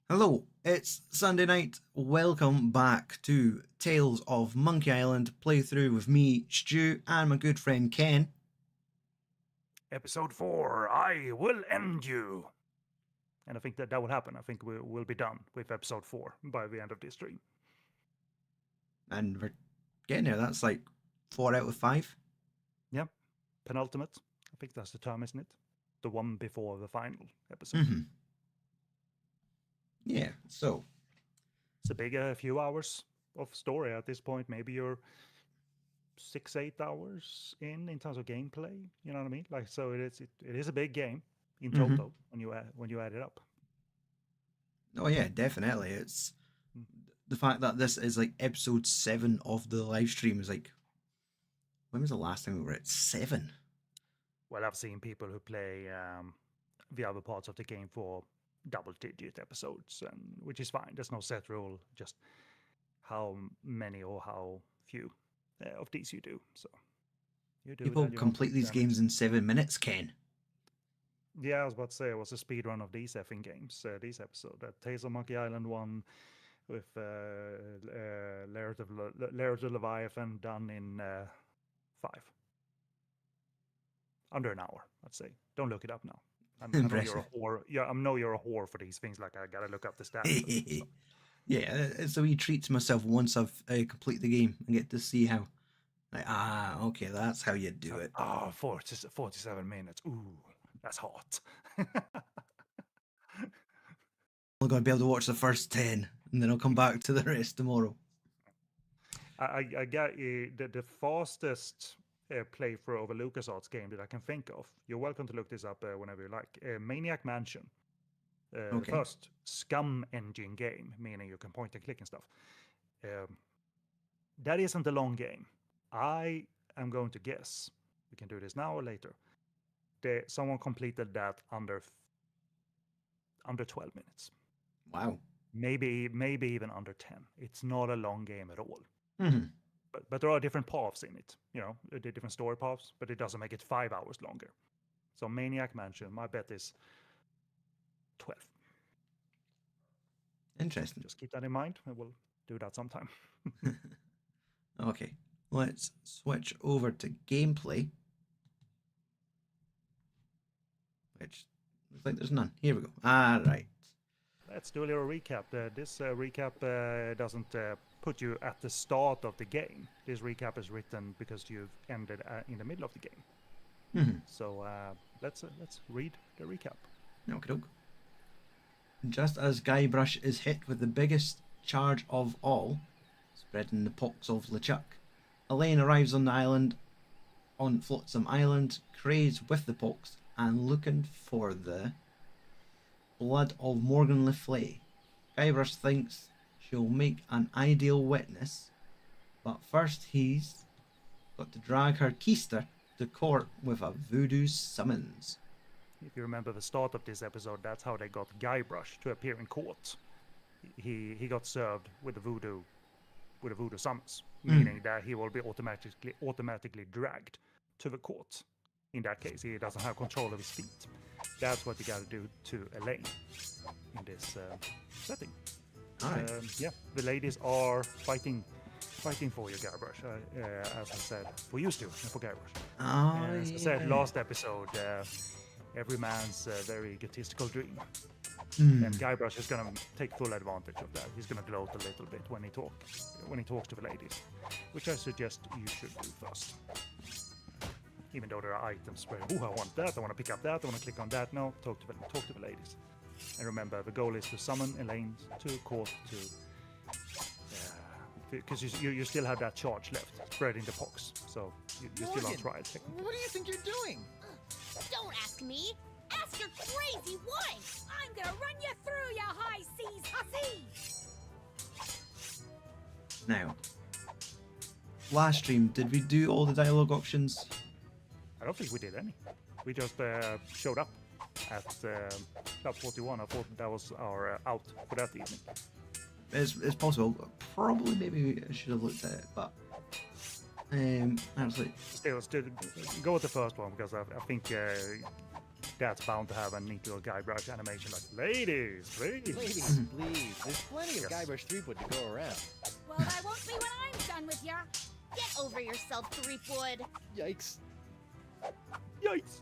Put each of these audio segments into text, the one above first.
Hello, it's Sunday night. Welcome back to Tales of Monkey Island playthrough with me, Stu, and my good friend Ken. Episode 4, I will end you. And I think that will happen. I think we'll be done with episode 4 by the end of this stream. And we're getting there. That's like 4 out of 5. Yep. Penultimate. I think that's the term, isn't it? The one before the final episode. Mm-hmm. Yeah, so. It's a big few hours of story at this point. Maybe you're 6-8 hours in terms of gameplay. You know what I mean? Like, so it is a big game in total when you add it up. Oh yeah, definitely. It's the fact that this is like episode 7 of the live stream is like, when was the last time we were at 7? Well, I've seen people who play the other parts of the game for double-digit episodes, which is fine. There's no set rule, just how many or how few of these you do. So you do. People complete these games in 7 minutes, Ken. Yeah, I was about to say it was a speed run of these effing games. These episodes, that Tales of Monkey Island one with Laird of Leviathan done in 5. Under an hour, I'd say. Don't look it up now. I know you're a whore. Yeah, I know you're a whore for these things. Like, I gotta look up the stats. Yeah, it's a wee treat to myself once I've completed the game and get to see how. Like, okay, that's how you do it. 47 minutes. Ooh, that's hot. I'm going to be able to watch the first 10, and then I'll come back to the rest tomorrow. I got the fastest playthrough of a LucasArts game that I can think of. You're welcome to look this up whenever you like. Maniac Mansion. The first Scum engine game, meaning you can point and click and stuff. That isn't a long game. I am going to guess, we can do this now or later, someone completed that under 12 minutes. Wow. Maybe even under 10. It's not a long game at all. Mm-hmm. But there are different paths in it, the different story paths, but it doesn't make it 5 hours longer. So Maniac Mansion, my bet is 12. Interesting. Just keep that in mind, and we'll do that sometime. Okay, let's switch over to gameplay. Which looks like there's none. Here we go. Right. Let's do a little recap. This recap doesn't put you at the start of the game. This recap is written because you've ended in the middle of the game. Mm-hmm. So let's read the recap. Okay, doke. Just as Guybrush is hit with the biggest charge of all, spreading the pox of LeChuck, Elaine arrives on the island, on Flotsam Island, crazed with the pox and looking for the blood of Morgan Le Fay. Guybrush thinks she'll make an ideal witness, but first he's got to drag her keister to court with a voodoo summons. If you remember the start of this episode, that's how they got Guybrush to appear in court. He got served with a voodoo summons, meaning that he will be automatically dragged to the court. In that case, he doesn't have control of his feet. That's what you got to do to Elaine in this setting. Right. Yeah, the ladies are fighting for you, Guybrush. As I said, for you, Stu, and for Guybrush. As I said last episode, every man's very egotistical dream. And Guybrush is going to take full advantage of that. He's going to gloat a little bit when he talks to the ladies, which I suggest you should do first. Even though there are items where, I want that, I want to pick up that, I want to click on that. No, talk to the ladies. And remember, the goal is to summon Elaine to court because you still have that charge left, spreading the pox. So you're still on trial. What do you think you're doing? Don't ask me. Ask your crazy wife. I'm gonna run you through, you high seas hussy. Now, last stream, did we do all the dialogue options? I don't think we did any. We just showed up at Club 41. I thought that was our out for that evening. It's possible. Probably, maybe I should have looked at it, but actually, Still, go with the first one because I think that's bound to have a neat little Guybrush animation like, ladies, please. Ladies, please. There's plenty of Yes. Guybrush Threepwood to go around. Well, that won't be when I'm done with ya. Get over yourself, Threepwood. Yikes. Yikes.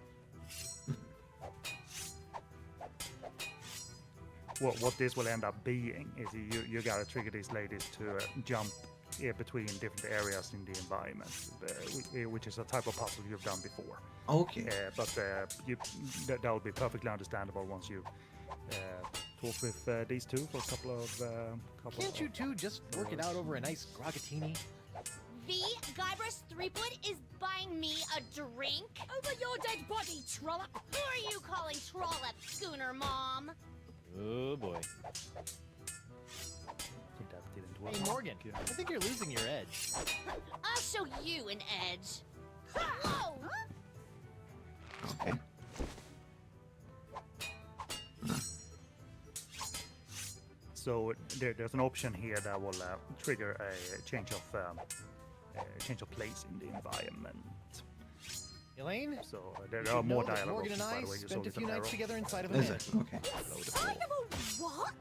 What this will end up being is you gotta trigger these ladies to jump between different areas in the environment, which is a type of puzzle you've done before. Okay. But that would be perfectly understandable once you talk with these two for a couple of. Can't you two just work it out over a nice groggatini? Guybrush Threepwood is buying me a drink? Over your dead body, trollop. Who are you calling trollop, Schooner Mom? Oh boy. That didn't work. Hey Morgan, I think you're losing your edge. I'll show you an edge. Whoa! Okay. So there's an option here that will trigger a change of place in the environment. Elaine? So You there should are more know that dialogue. Morgan and by I the way, you saw spent a this few in nights Arrow. together inside of a Is man. it? Okay. Inside of a what?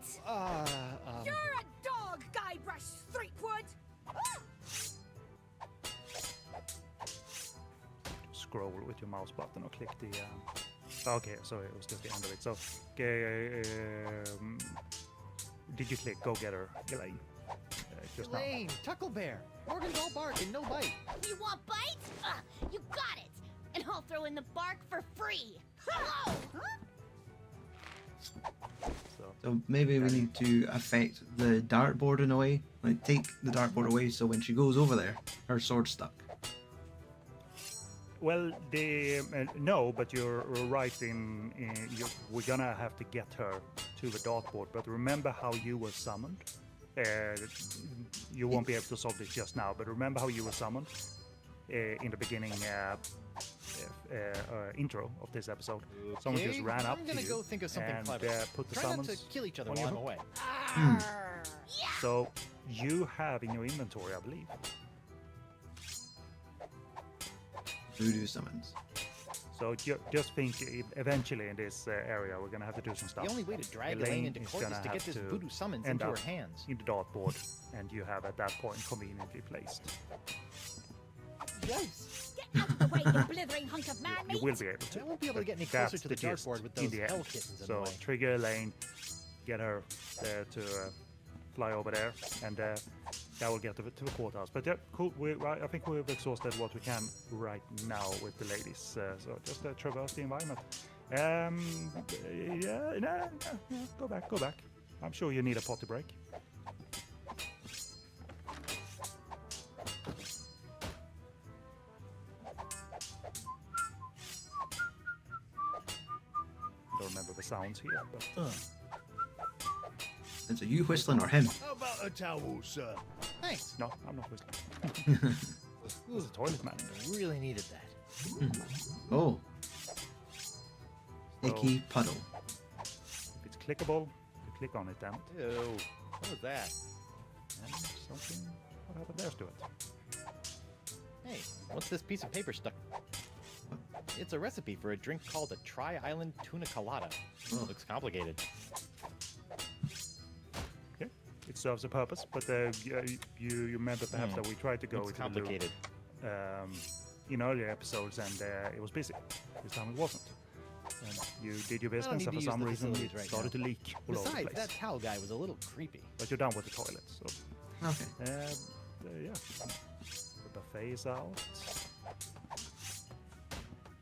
You're a dog, Guybrush Threepwood. Scroll with your mouse button or click the. Okay, so it was just the end of it. So, did you click Go Get Her, Elaine? Just now. Elaine, Tuckle Bear. Morgan's all bark and no bite. You want bites? You got it. And I'll throw in the bark for free. Whoa! So maybe we need to affect the dartboard in a way. Like take the dartboard away so when she goes over there, her sword's stuck. Well, no, but you're right in we're gonna have to get her to the dartboard. But remember how you were summoned? You won't be able to solve this just now, but remember how you were summoned in the beginning intro of this episode. Someone just Okay, ran up I'm to gonna you go think of something and clever. put the Try not to summons kill each other on while your I'm hook. away. So you have in your inventory, I believe. Voodoo summons. So just think, eventually in this area, we're gonna have to do some stuff. The only way to drag Elaine Elaine into is court is gonna to get have this to voodoo summons end into her up hands. in the dartboard, and you have at that point conveniently placed. Yikes! Get out of the way, you blithering hunk of man You meat! will be able to. I won't be able to get any That's closer to the gist dartboard with in those the hell end. kittens in the So way. trigger Elaine, get her there to fly over there, and that will get to the courthouse. But yeah, cool. I think we've exhausted what we can right now with the ladies. So just traverse the environment. Yeah, go back. I'm sure you need a potty break. Don't remember the sounds here, but Is it you whistling or him? How about a towel, sir? Thanks. no, I'm not whistling. There's a toilet man in there. I really needed that. Oh. Sticky puddle. If it's clickable, you click on it, damn it. Ew. What was that? And something, what happened there to it? Hey, what's this piece of paper stuck? It's a recipe for a drink called a Tri-Island Tuna Colada. Oh. Looks complicated. Okay, it serves a purpose, but you remember perhaps that we tried to go Looks into the loop, complicated. in earlier episodes, and it was busy. This time it wasn't. And you did your business, need and to for use some the reason it facilities right started now. to leak all over the Besides, place. that towel guy was a little creepy. But you're done with the toilet, so Okay. yeah. The buffet is out.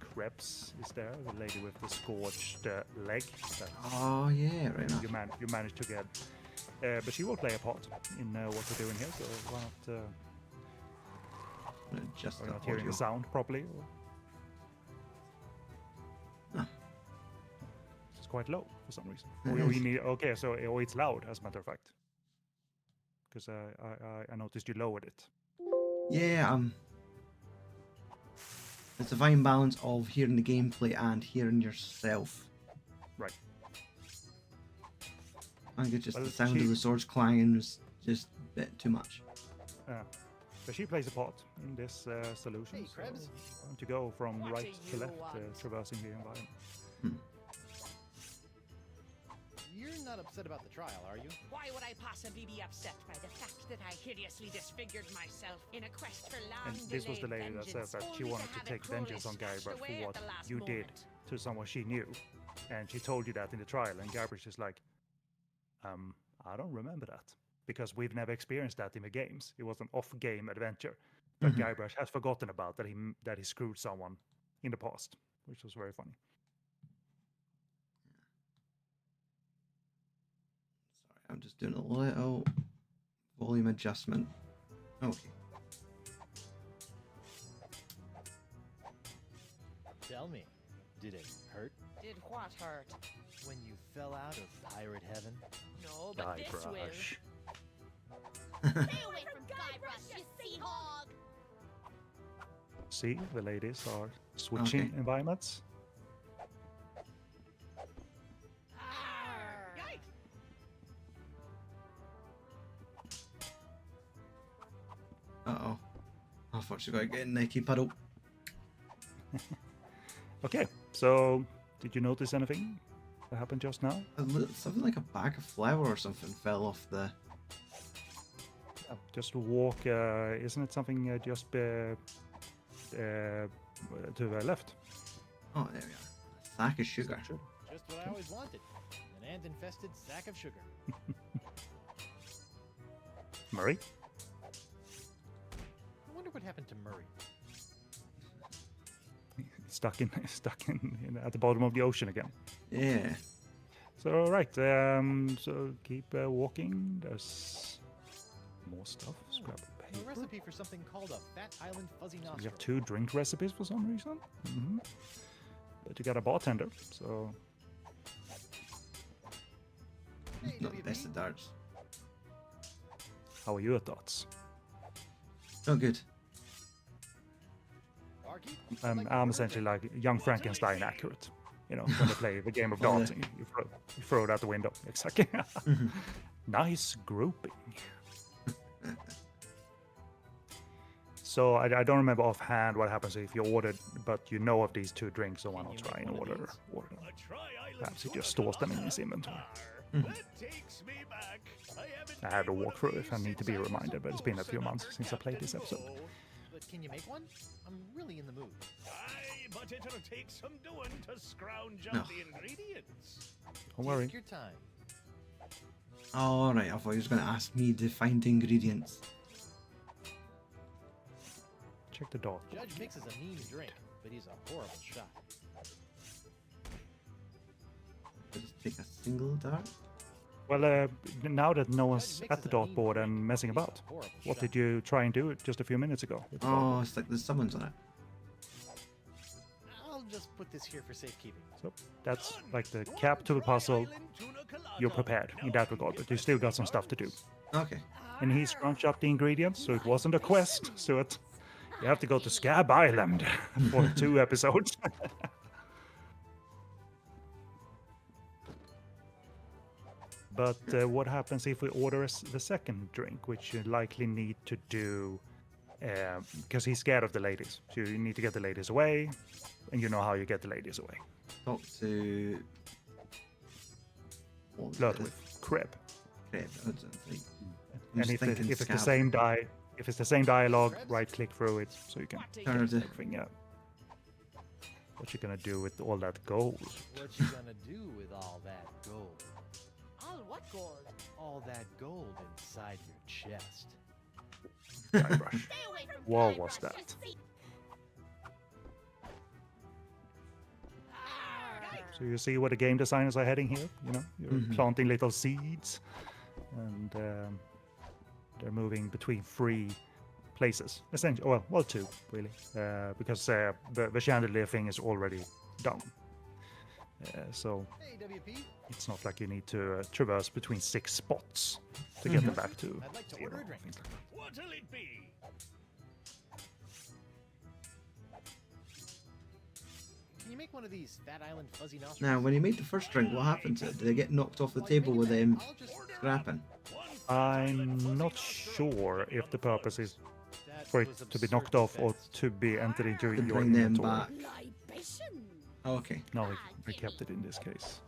Krebs is there, the lady with the scorched leg that Oh yeah, right enough. you managed to get. But she will play a part in what we're doing here, so we're Just the not hearing audio. the sound properly. Or... Huh. It's quite low for some reason. Or you need, okay, so or it's loud, as a matter of fact. Because I noticed you lowered it. Yeah, it's a fine balance of hearing the gameplay and hearing yourself. Right. I think it's just Well, the sound of the swords clanging was just a bit too much. But she plays a part in this solution. Hey, so Krebs. why don't you go from What right do to you left, want? traversing the environment. not upset about the trial, are you? Why would I possibly be upset by the fact that I hideously disfigured myself in a quest for long And this was the lady that said that she wanted to take vengeance on Guybrush for what you did to someone she knew. And she told you that in the trial, and Guybrush is like, I don't remember that. Because we've never experienced that in the games. It was an off-game adventure that Guybrush has forgotten about, that he screwed someone in the past, which was very funny. Sorry, I'm just doing a little volume adjustment. Okay. Tell me, did it hurt Did what hurt? when you fell out of pirate heaven? No, but this will. Guybrush. Stay away from Guybrush, you sea hog! See, the ladies are switching Okay. environments. Yikes! Uh-oh. I thought she was going to get a Nike puddle. Okay, so did you notice anything that happened just now? Something like a bag of flour or something fell off the... Just walk, isn't it something just to the left? Oh, there we are. A sack of sugar. Just what I always wanted. An ant-infested sack of sugar. Murray? I wonder what happened to Murray. Stuck in at the bottom of the ocean again. Yeah. So right, so keep walking. There's more stuff. Scrap of A paper. recipe for something called a Fat Island Fuzzy We Nostril. have 2 drink recipes for some reason. But you got a bartender, so Hey, Not the WP. best of darts. how are your thoughts? Oh, good. Barkeep, I'm essentially like young Frankenstein accurate. You know, when they play the game of darts, and you throw it out the window. Exactly. Nice grouping. So I don't remember offhand what happens if you ordered, but you know of these 2 drinks, so why not try and order them? Perhaps he just stores them in his inventory. I had to walk through if I need to be reminded, but it's been a few months since I played this episode. but can you make one? I'm really in the mood. Aye, but it'll take some doing to scrounge up No. the ingredients. Don't worry. Take your time. Alright, I thought he was going to ask me to find ingredients. Check the dog. Judge mixes a mean drink, but he's a horrible shot. I'll just take a single dart. Well, now that no one's Judge at the mixes a mean dartboard drink, and messing but he's a about, horrible what shot. did you try and do just a few minutes ago? With the Oh, dartboard? it's like there's summons on it. I'll just put this here for safekeeping. So that's like the cap to the puzzle. You're prepared in that regard, but you still got some stuff to do. Okay. And he scrunched up the ingredients, so it wasn't a quest. So you have to go to Scab Island for 2 episodes. But what happens if we order the second drink, which you likely need to do because he's scared of the ladies. So you need to get the ladies away, and you know how you get the ladies away. Talk to... What was Flirt it? with Creb. Crab. I don't think. I'm And just if thinking it's the scab. same if it's the same dialogue, right-click through it so you can Turn it. everything out. What you gonna do with all that gold? What you gonna do with all that gold? All what gold? All that gold inside your chest. Guybrush. Stay away from What Guybrush, was that? you sea- So you see where the game designers are heading here. You know, you're planting little seeds, and they're moving between 3 places. Essentially, well, 2 really, because the chandelier thing is already done. So Hey, WP, it's not like you need to traverse between 6 spots to get them back to I'd like to 0. order a drink. things like that. What'll it be? Can you make one of these Fat Island Fuzzy Nostrils? Now, when you made the first drink, what happened to it? Did it get knocked off the table with them I'll just scrapping? I'm not sure if the purpose is That for it was to be absurd knocked off or defense. to be entered into To your bring them inventory. back. Libation. Oh, okay. No, I kept it in this case.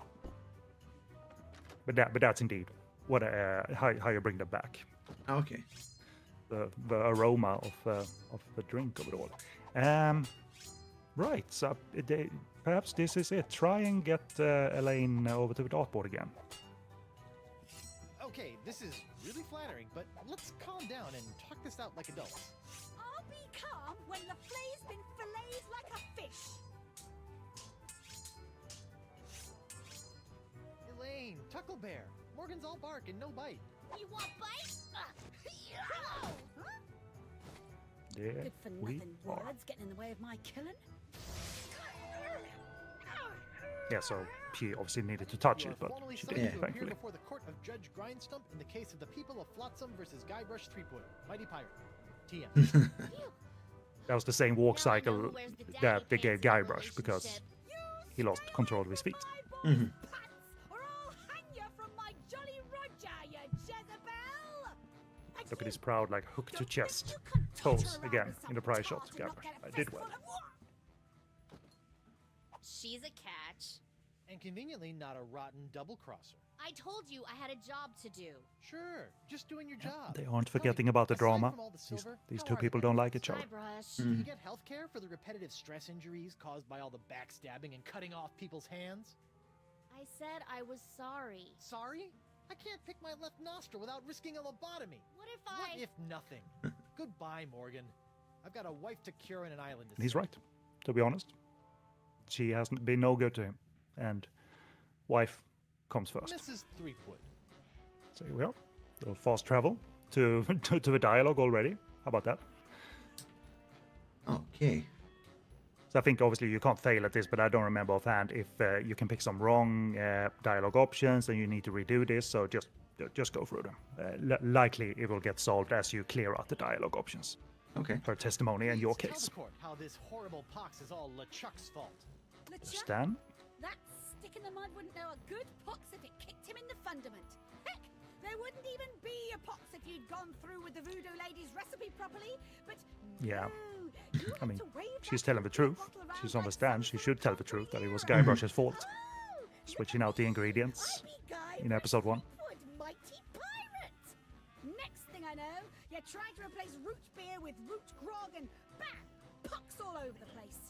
but that's indeed what how you bring them back. Okay. The aroma of the drink of it all. Right. So perhaps this is it. Try and get Elaine over to the dartboard again. Okay, this is really flattering, but let's calm down and talk this out like adults. I'll be calm when the flay's been filleted like a fish. Elaine, Tucklebear, Morgan's all bark and no bite. You want bite? There Good for we nothing are. words getting in the way of my killing. Yeah, so she obviously needed to touch You it, are but formally she summoned didn't, to appear thankfully. before the court of Judge Grindstump in the case of the people of Flotsam versus Guybrush Threepwood, Mighty Pirate. TM. That was the same walk cycle that they gave Guybrush because he lost control of his feet. Mhm. Or I'll hang you from my Jolly Roger, you Jezebel! Look at his proud, like, hook to chest You can pose totter around again with in the some prize shot. tart and not Guybrush, get a I did fistful well. of what? She's a catch. And conveniently not a rotten double-crosser. I told you I had a job to do. Sure, just doing your job. They aren't Tell me, forgetting about the aside drama. from all the silver, These how two are the people don't like each benefits? other. Guybrush. Do you get health care for the repetitive stress injuries caused by all the backstabbing and cutting off people's hands? I said I was sorry. Sorry? I can't pick my left nostril without risking a lobotomy. What if What I... if nothing? Goodbye, Morgan. I've got a wife to cure and an island to And he's save. right, to be honest. She hasn't been no good to him. And wife comes first. Mrs. Threepwood. So here we are. So fast travel to to the dialogue already. How about that? Okay. So I think obviously you can't fail at this, but I don't remember offhand if you can pick some wrong dialogue options and you need to redo this. So just go through them. Likely it will get solved as you clear out the dialogue options. Okay. Her testimony and your Please tell case. the court how this horrible pox is all LeChuck's fault. LeChuck, Stan? that stick in the mud wouldn't know a good pox if it kicked him in the fundament. Heck, there wouldn't even be a pox if you'd gone through with the voodoo lady's recipe properly. But Yeah. no, you I had mean, to wave she's that telling the truth. bottle around She's like on the stand. some She sort should of tell the truth that it was hero. Guybrush's fault. Oh, you Switching out the ingredients in episode 1. Threepwood, mighty pirate. Next thing I know, you're trying to replace root beer with root grog and bam, pox all over the place.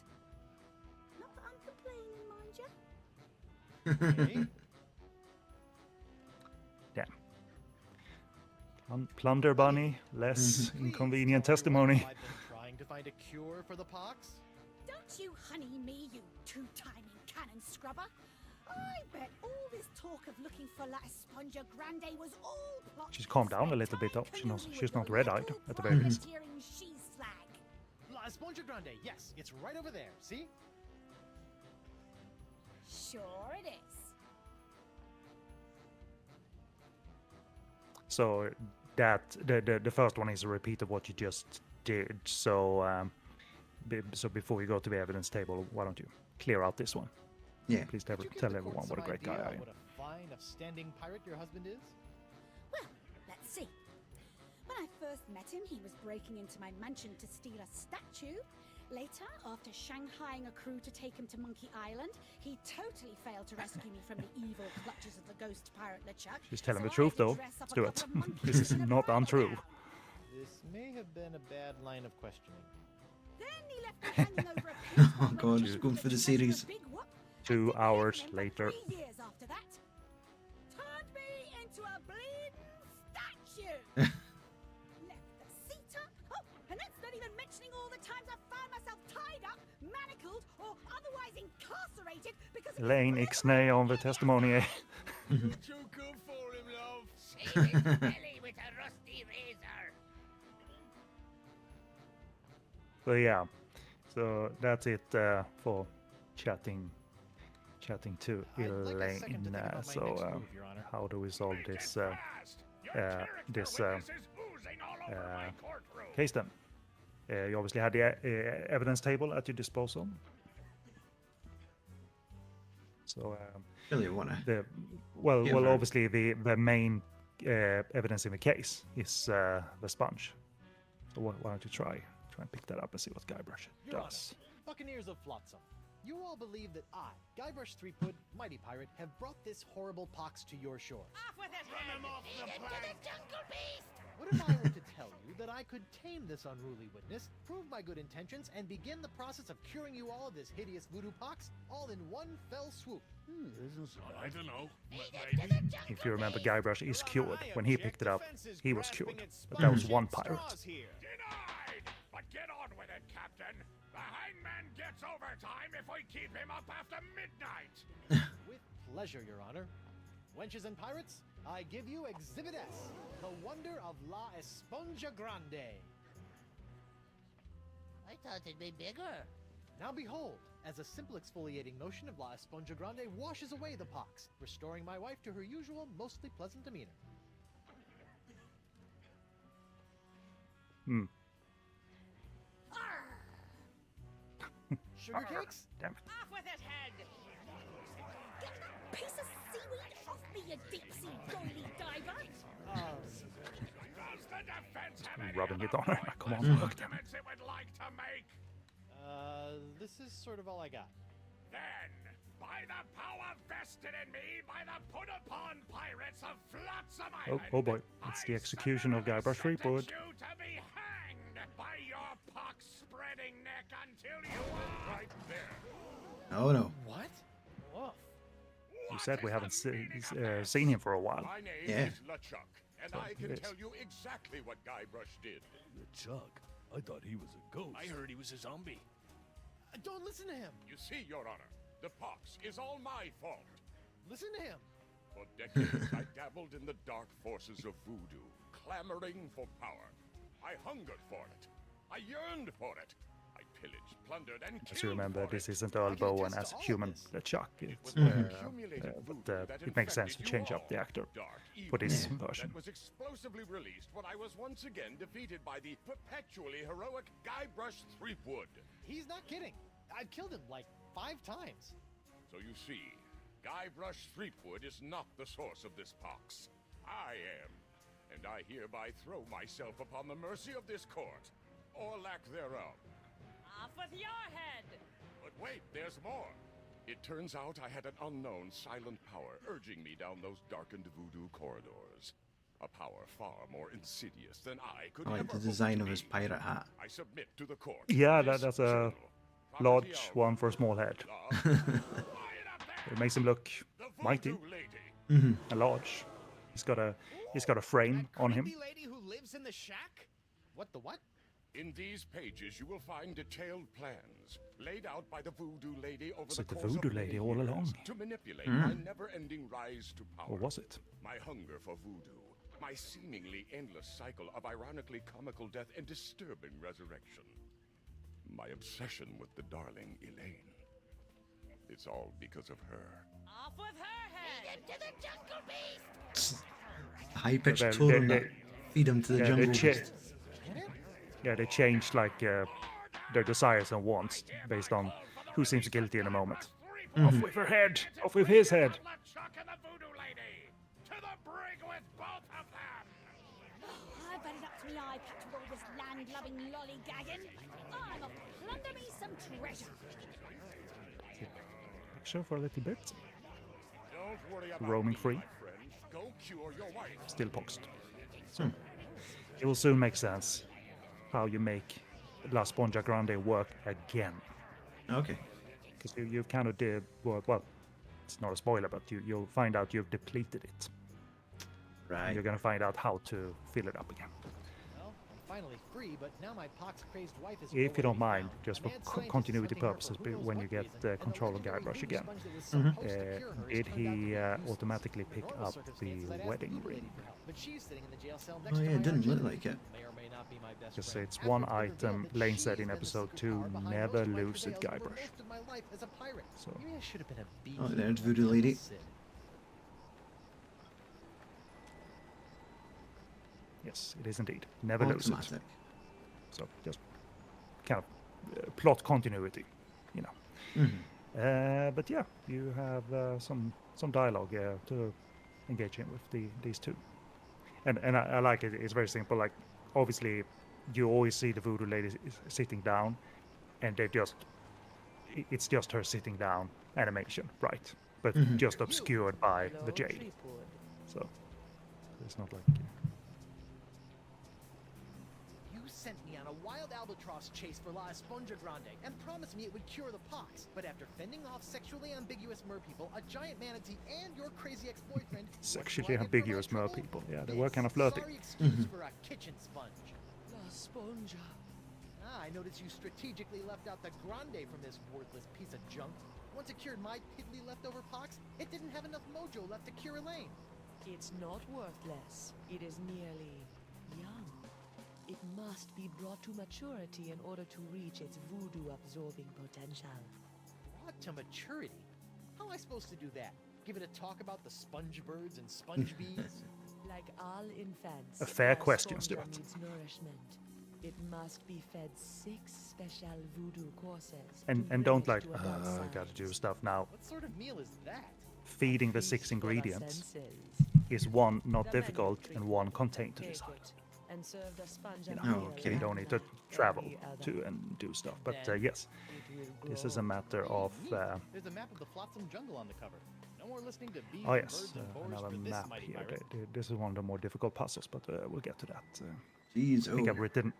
Not that I'm complaining, mind you. Okay. Yeah. Plunder Bunny, less Please inconvenient tell me testimony. why I've been trying to find a cure for the pox. Don't you honey me, you two-timing cannon scrubber. I bet all this talk of looking for La Esponja Grande was all plot. She's calmed down a little bit, though. She's not red-eyed, at the very least. Privateering she-slag. La Esponja Grande, yes, it's right over there, see? Sure it is. So that the first one is a repeat of what you just did. So so before we go to the evidence table, why don't you clear out this one? Yeah. Please Could you give tell the everyone court what a some great guy idea I am. What a fine, upstanding pirate your husband is? Well, let's see. When I first met him, he was breaking into my mansion to steal a statue. Later, after shanghaiing a crew to take him to Monkey Island, he totally failed to rescue me from the evil clutches of the ghost pirate LeChuck. She's telling So the I truth, had to though. dress up Let's a do it. couple of monkeys This is in a not bridal untrue. gown. This may have been a bad line of questioning. Then he left me hanging over a paint Oh, pot God, when just he going was for the a treasure series. of Big Whoop, 2 and didn't hear hours from him for later. 3 years after that. Turned me into a bleeding statue. Left the seat up. Oh, and that's not even mentioning all the times I found myself tied up, manacled, or otherwise incarcerated because of his Elaine Ixnay on the testimony. You're too good for him, love. Shave his belly with a rusty razor. So yeah, so that's it for chatting to I'd like a second to think Elaine. about my So next move, Your Honor. how do we solve this this case then? You obviously had the evidence table at your disposal. So Really wanna. the Give her- obviously the main evidence in the case is the sponge. So why don't you try and pick that up and see what Guybrush Your Honor, does? Buccaneers of Flotsam. You all believe that I, Guybrush Threepwood, mighty pirate, have brought this horrible pox to your shores. Off with his head! What if I were to tell you that I could tame this unruly witness, prove my good intentions, and begin the process of curing you all of this hideous voodoo pox, all in one fell swoop? I don't know. Maybe. If you remember, Guybrush is cured. When he picked it up, he was cured. But that was one pirate. Denied! But get on with it, Captain. The hangman gets overtime if we keep him up after midnight. With pleasure, Your Honor. Wenches and pirates, I give you Exhibit S, the wonder of La Esponja Grande. I thought it'd be bigger. Now behold, as a simple exfoliating motion of La Esponja Grande washes away the pox, restoring my wife to her usual, mostly pleasant demeanor. Hmm. Sugar cakes? Damn it. Off with his head! Get that piece of seaweed off me, you deep-sea doily diver! Does the defense have any Rubbing other it on her. point Come on, with look, damn it. arguments it would like to make? This is sort of all I got. Then, by the power vested in me by the put-upon pirates of Flotsam Oh, Island, oh boy. It's the execution of Guybrush Threepwood. you to be hanged by your pox-spreading neck until you are right there. Oh no. What? Woof. You said we haven't seen him for a while. My name Yeah. is LeChuck, and So I it can is. tell you exactly what Guybrush did. Chuck, I thought he was a ghost. I heard he was a zombie. Don't listen to him! You see, Your Honor, the pox is all my fault. Listen to him! For decades, I dabbled in the dark forces of voodoo, clamoring for power. I hungered for it. I yearned for it. I pillaged, plundered, and killed As you remember, for this it. isn't Earl I can Bowen attest as to a all human of this. LeChuck. It It's, was the accumulated voodoo but that it makes sense to infected change you up the all actor with dark for evil this Yeah. version. that was explosively released when I was once again defeated by the perpetually heroic Guybrush Threepwood. He's not kidding. I've killed him like 5 times. So you see, Guybrush Threepwood is not the source of this pox. I am. And I hereby throw myself upon the mercy of this court, or lack thereof. Off with your head! But wait, there's more. It turns out I had an unknown silent power urging me down those darkened voodoo corridors. A power far more insidious than I could I like ever the design hope of to his be. pirate hat. I submit to the court. Yeah, This that's a journal, large property of one for a small head. Quiet up there! It makes him look The mighty voodoo lady. and large. He's got a frame on him. Creepy lady who lives in the shack? What the what? In these pages, you will find detailed plans laid out by the voodoo lady over Was the it the course voodoo of many lady all years along? to manipulate my never-ending rise to power. Or was it? My hunger for voodoo, my seemingly endless cycle of ironically comical death and disturbing resurrection, my obsession with the darling Elaine. It's all because of her. Off with her head! To the jungle beast! High pitched They- tone on they- that. Feed him to the Yeah, jungle. they, beast. they changed like their desires and wants based on who seems guilty in a moment. Off with her head! Off with his head! LeChuck and the voodoo lady! To the brig with both of them! I bet it up to me eye patch with all this land-loving lollygagging. I'm off to plunder me some treasure. Picture for a little bit. Don't worry about Roaming me, free. my friend. Go cure your wife. Still poxed. So it will soon make sense how you make La Sponja Grande work again. Okay. Because you kind of did, well, it's not a spoiler, but you'll find out you've depleted it. And Right. you're going to find out how to fill it up again. Well, I'm finally free, but now my pox-crazed wife is If you don't nowhere to be mind, found. just A for mad scientist continuity is hunting her purposes, for who knows when you what get reason, and the control of legendary Guybrush voodoo again, sponge that was supposed to cure her has did turned out he to be useless. automatically pick Under normal up the circumstances, I'd ask wedding voodoo lady ring? for help, but she's sitting in the jail cell next Oh to yeah, my it didn't look arch like it. May or may not be my best Because friend. it's one Afterwards, it item revealed that Lane she said in has been the episode secret 2, power behind never most of my lose it, travails over Guybrush. most of my life as a pirate. So Maybe I should have been a bee. Oh, there's voodoo lady. yes, it is indeed. Never lose it. Automatic. So just kind of plot continuity, you know. But yeah, you have some dialogue to engage in with these two, and I like it. It's very simple. Like obviously, you always see the voodoo lady sitting down, and they just it's just her sitting down animation, right? But just obscured by the jade. Threepwood. So it's not like. You sent me on a wild albatross chase for La Esponja Grande and promised me it would cure the pox. But after fending off sexually ambiguous merpeople, a giant manatee, and your crazy ex-boyfriend, what do Sexually I get for my ambiguous trouble? merpeople. Yeah, they were kind of flirty. Sorry excuse for a kitchen sponge. La Sponja. I noticed you strategically left out the Grande from this worthless piece of junk. Once it cured my piddly leftover pox, it didn't have enough mojo left to cure Elaine. It's not worthless. It is merely young. It must be brought to maturity in order to reach its voodoo-absorbing potential. Brought to maturity? How am I supposed to do that? Give it a talk about the sponge birds and sponge bees? Like all infants, A fair La question, Sponja Stuart. needs nourishment. It must be fed 6 special voodoo courses. And to don't raise like, to adult I gotta do size. stuff now. What sort of meal is that? Feeding the Feast 6 for the ingredients senses. is one not The difficult menu and one treatment. contained to Take decide. it and serve the sponge You a know, meal okay. you don't need to unlike travel any other. to and do stuff. But Then yes, It will this is grow. a matter of. Neat. There's a map of the Flotsam Jungle on the cover. No more listening to bees Oh and yes, birds and boars another for this map mighty here. pirate. Okay, this is one of the more difficult puzzles, but we'll get to that. Jeez, I think I've oh. written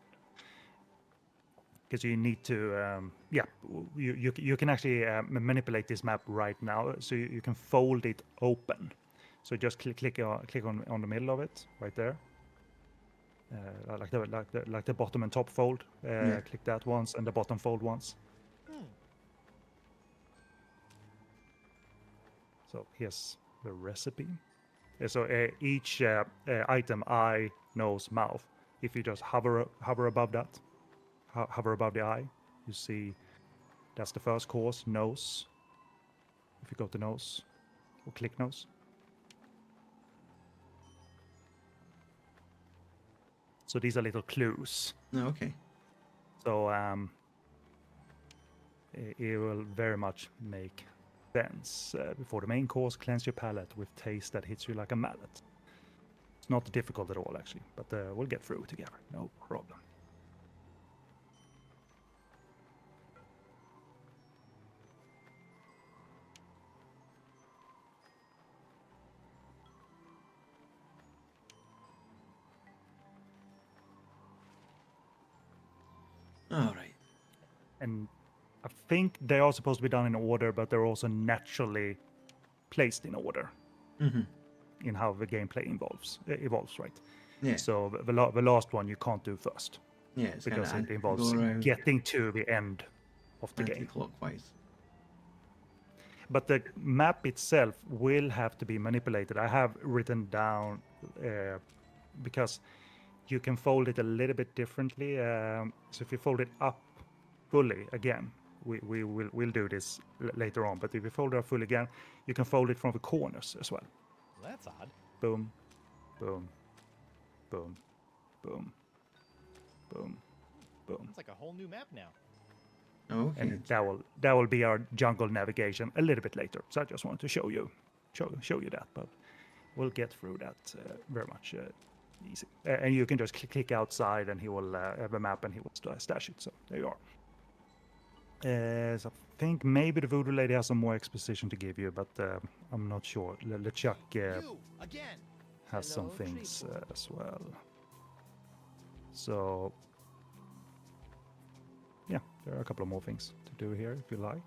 because you need to. Yeah, you can actually manipulate this map right now, so you can fold it open. So just click on the middle of it right there. Like the bottom and top fold. Yeah. Click that once and the bottom fold once. So here's the recipe. So each item, eye, nose, mouth. If you just hover above that, hover above the eye, you see that's the first course, nose. If you go to nose, or click nose. So these are little clues. No, okay. So it will very much make sense. Before the main course, cleanse your palate with taste that hits you like a mallet. It's not difficult at all, actually, but we'll get through it together. No problem. All right. And I think they are supposed to be done in order, but they're also naturally placed in order in how the gameplay evolves, right? Yeah. So the last one you can't do first Yeah, it's because kinda it involves go around getting to the end of the game. anti-clockwise. But the map itself will have to be manipulated. I have written down because you can fold it a little bit differently. So if you fold it up fully again, we'll do this later on. But if you fold it up fully again, you can fold it from the corners as well. Well, that's odd. Boom, boom, boom, boom, boom, boom. It's like a whole new map now. Oh, okay. And that will be our jungle navigation a little bit later. So I just wanted to show you that, but we'll get through that very much easy. And you can just click outside, and he will have a map, and he will stash it. So there you are. So I think maybe the voodoo lady has some more exposition to give you, but I'm not sure. LeChuck You again. has some Hello, things Threepwood. as well. So yeah, there are a couple of more things to do here if you like.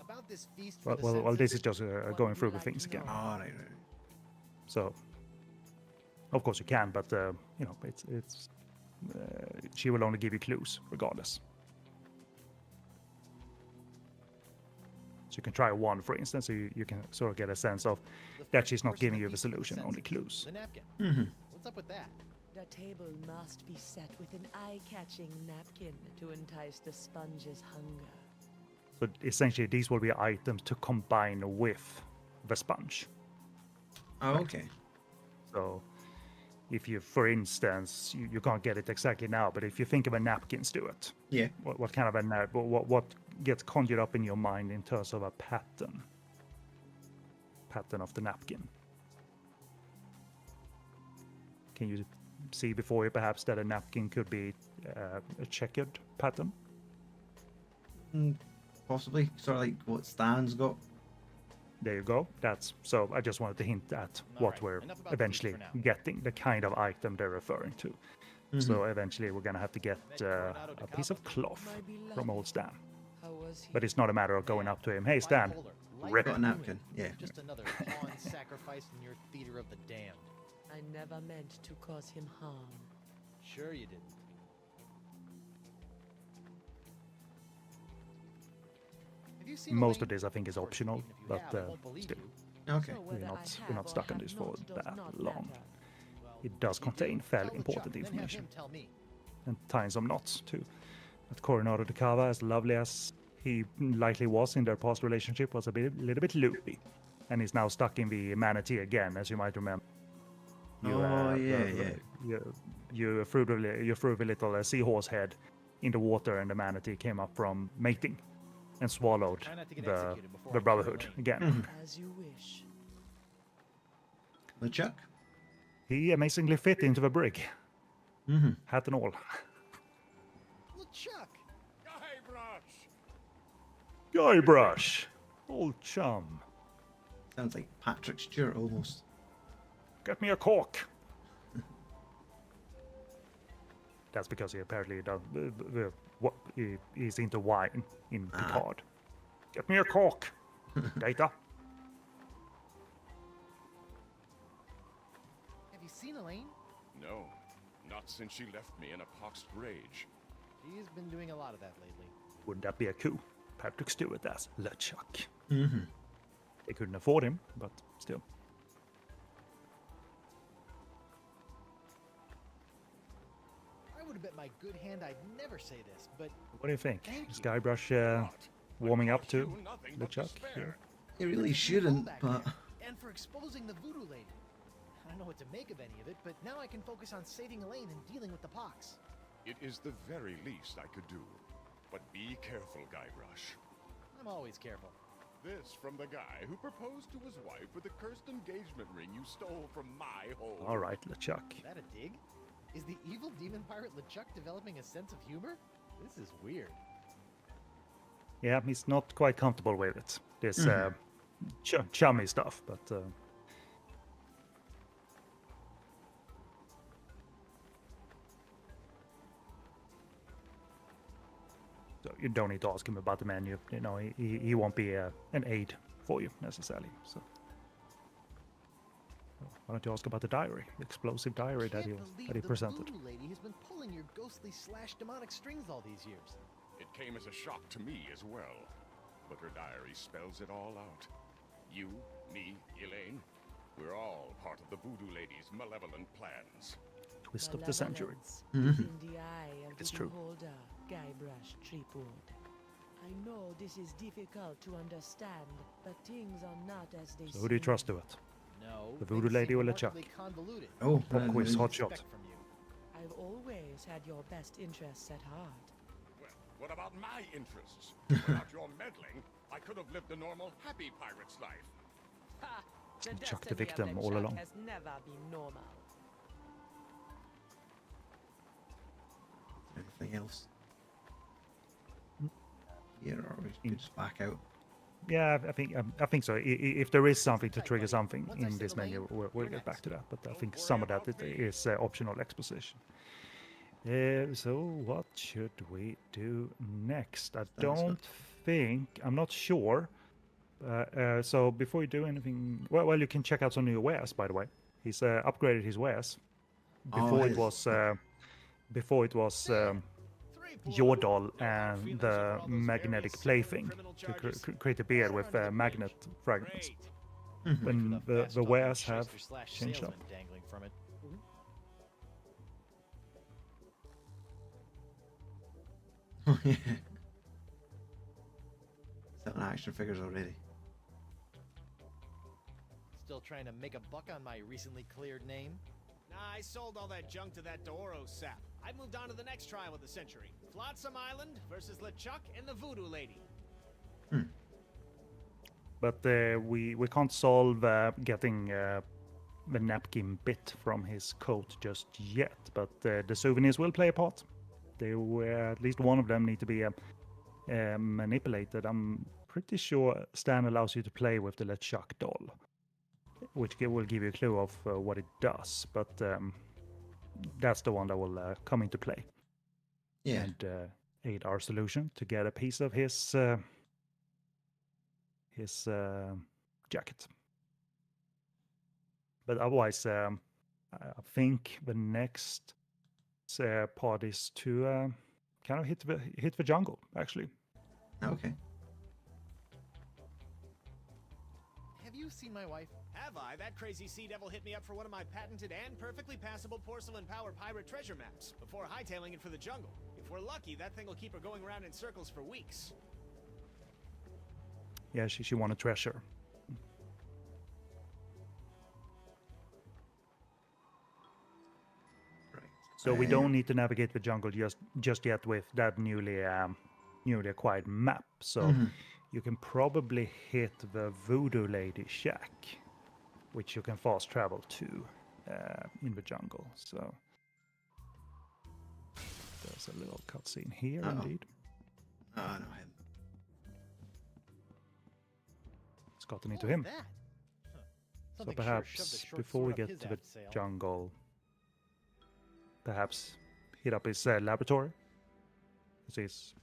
About this feast for Well, the well, this senses. is just What going would through you the like things to again. know? All right. So, of course you can, but it's she will only give you clues regardless. So you can try one, for instance, so you can sort of get a sense of The that first she's not person giving to you the feast for solution, only senses. clues. The napkin. Mm-hmm. What's up with that? The table must be set with an eye-catching napkin to entice the sponge's hunger. So essentially, these will be items to combine with the sponge. Oh, okay. So if you, for instance, you can't get it exactly now, but if you think of a napkin, Stuart, Yeah. what kind of a what gets conjured up in your mind in terms of a pattern of the napkin? Can you see before you perhaps that a napkin could be a checkered pattern? Possibly. Sort of like what Stan's got. There you go. That's so. I just wanted to hint at what Alright, we're enough about eventually these for now. getting, the kind of item they're referring to. So eventually we're gonna have to get a piece of cloth from old Stan. How was he? But it's not a matter of going up to him. Hey Stan, Bipolar, rip Got a it. napkin. Yeah. Just another pawn sacrifice in your theater of the damned. I never meant to cause him harm. Sure you didn't. Have you seen Most Elaine? of this I think is Of course, optional, even if you but have, I won't believe still, you. Okay. So whether I we're have not or stuck on have this for not does that not long. matter. Well, It does if you contain do, fairly tell important LeChuck, then have information. him tell me. And tying some knots too. But Coronado de Cava, as lovely as he likely was in their past relationship, was a little bit loopy, and he's now stuck in the manatee again, as you might remember. You threw the little seahorse head in the water, and the manatee came up from mating and swallowed Try not to get the executed before I the kill Brotherhood Elaine. again. As you wish. LeChuck. He amazingly fit into the brig, hat and all. LeChuck! Guybrush! Guybrush, old chum, Sounds like Patrick Stewart almost. get me a cork. That's because he apparently does. He's into wine in Picard. Get me a cork, Data. Have you seen Elaine? No, not since she left me in a poxed rage. She's been doing a lot of that lately. Wouldn't that be a coup? Patrick Stewart as LeChuck. They couldn't afford him, but still. I would have bet my good hand I'd never say this, but What do you think? Thank Is you. Guybrush What? warming I up taught to you nothing but LeChuck despair. here? He really Thank you shouldn't, back but there, and for exposing the voodoo lady. I don't know what to make of any of it, but now I can focus on saving Elaine and dealing with the pox. It is the very least I could do. But be careful, Guybrush. I'm always careful. This from the guy who proposed to his wife with the cursed engagement ring you stole from my home. All right, LeChuck. Is that a dig? Is the evil demon pirate LeChuck developing a sense of humor? This is weird. Yeah, he's not quite comfortable with it. This chummy stuff, but so you don't need to ask him about the menu. You know, he won't be an aid for you necessarily. So why don't you ask about the diary, the explosive diary that Can't he believe the presented? voodoo lady has been pulling your ghostly slash demonic strings all these years. It came as a shock to me as well. But her diary spells it all out. You, me, Elaine, we're all part of the voodoo lady's malevolent plans. Twist of the century. Malevolence is in the eye of It's the true. beholder, Guybrush Threepwood. I know this is difficult to understand, but things are not as they So seem. who do you trust to it? No. The voodoo things lady seem or LeChuck? remarkably convoluted. oh, Pop quiz, hot shot. Respect from you. I've always had your best interests at heart. Well, what about my interests? Without your meddling, I could have lived a normal, happy pirate's life. Ha! The Chuck the destiny of victim all LeChuck along. has never been normal. Anything else? Yeah, or we could just back out. Yeah, I think so. If there is something to trigger something in this menu, we'll get back to that. But I think some of that is optional exposition. So what should we do next? I don't think. I'm not sure. So before you do anything, well, you can check out some new wares. By the way, he's upgraded his wares. Before it was your doll and the magnetic plaything to create a beard with magnet fragments. And the wares have changed up. Dangling from it. Oh yeah. Selling action figures already. Still trying to make a buck on my recently cleared name? Nah, I sold all that junk to that Doro sap. I moved on to the next trial of the century. Flotsam Island versus LeChuck and the Voodoo Lady. But we can't solve getting the napkin bit from his coat just yet. But the souvenirs will play a part. At least one of them need to be manipulated, I'm pretty sure Stan allows you to play with the LeChuck doll, which will give you a clue of what it does. But that's the one that will come into play. Yeah. And aid our solution to get a piece of his jacket. But otherwise, I think the next part is to kind of hit the jungle, actually. Okay. Have you seen my wife? Have I? That crazy sea devil hit me up for one of my patented and perfectly passable porcelain power pirate treasure maps before hightailing it for the jungle. If we're lucky, that thing will keep her going around in circles for weeks. Yeah, she won a treasure. Right. So we don't need to navigate the jungle just yet with that newly acquired map. So you can probably hit the Voodoo Lady shack, which you can fast travel to in the jungle. So there's a little cutscene here, indeed. Oh, no, him. It's gotten into him. That? Huh. So Something sure shoved a perhaps short before we sword up get his to the ass sail. jungle, perhaps hit up his laboratory. Because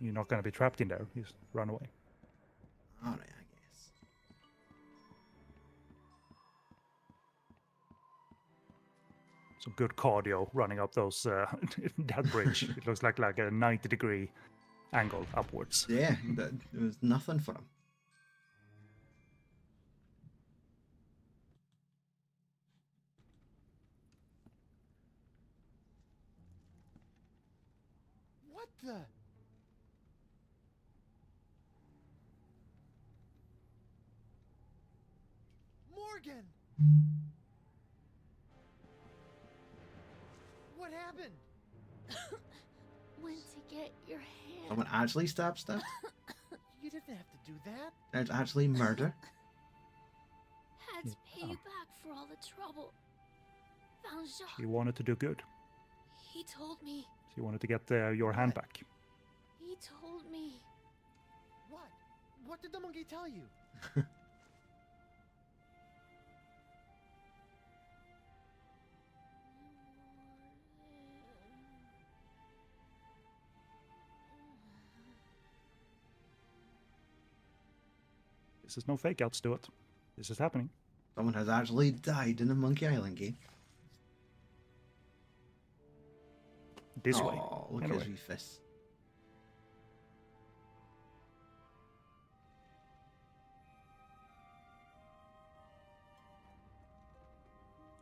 you're not going to be trapped in there. Just run away. All right, I guess. Some good cardio running up those that bridge. It looks like a 90-degree angle upwards. Yeah, but there was nothing for him. What the? Morgan! What happened? Went to get your hand. Someone actually stabbed Steph? You didn't have to do that. There's actually murder. Had to pay you back for all the trouble. Found She Jacques. wanted to do good. He told me. She wanted to get your hand back. He told me. What? What did the monkey tell you? This is no fake out, Stuart. This is happening. Someone has actually died in a Monkey Island game. This way. Oh, look Anyway. at his wee fists.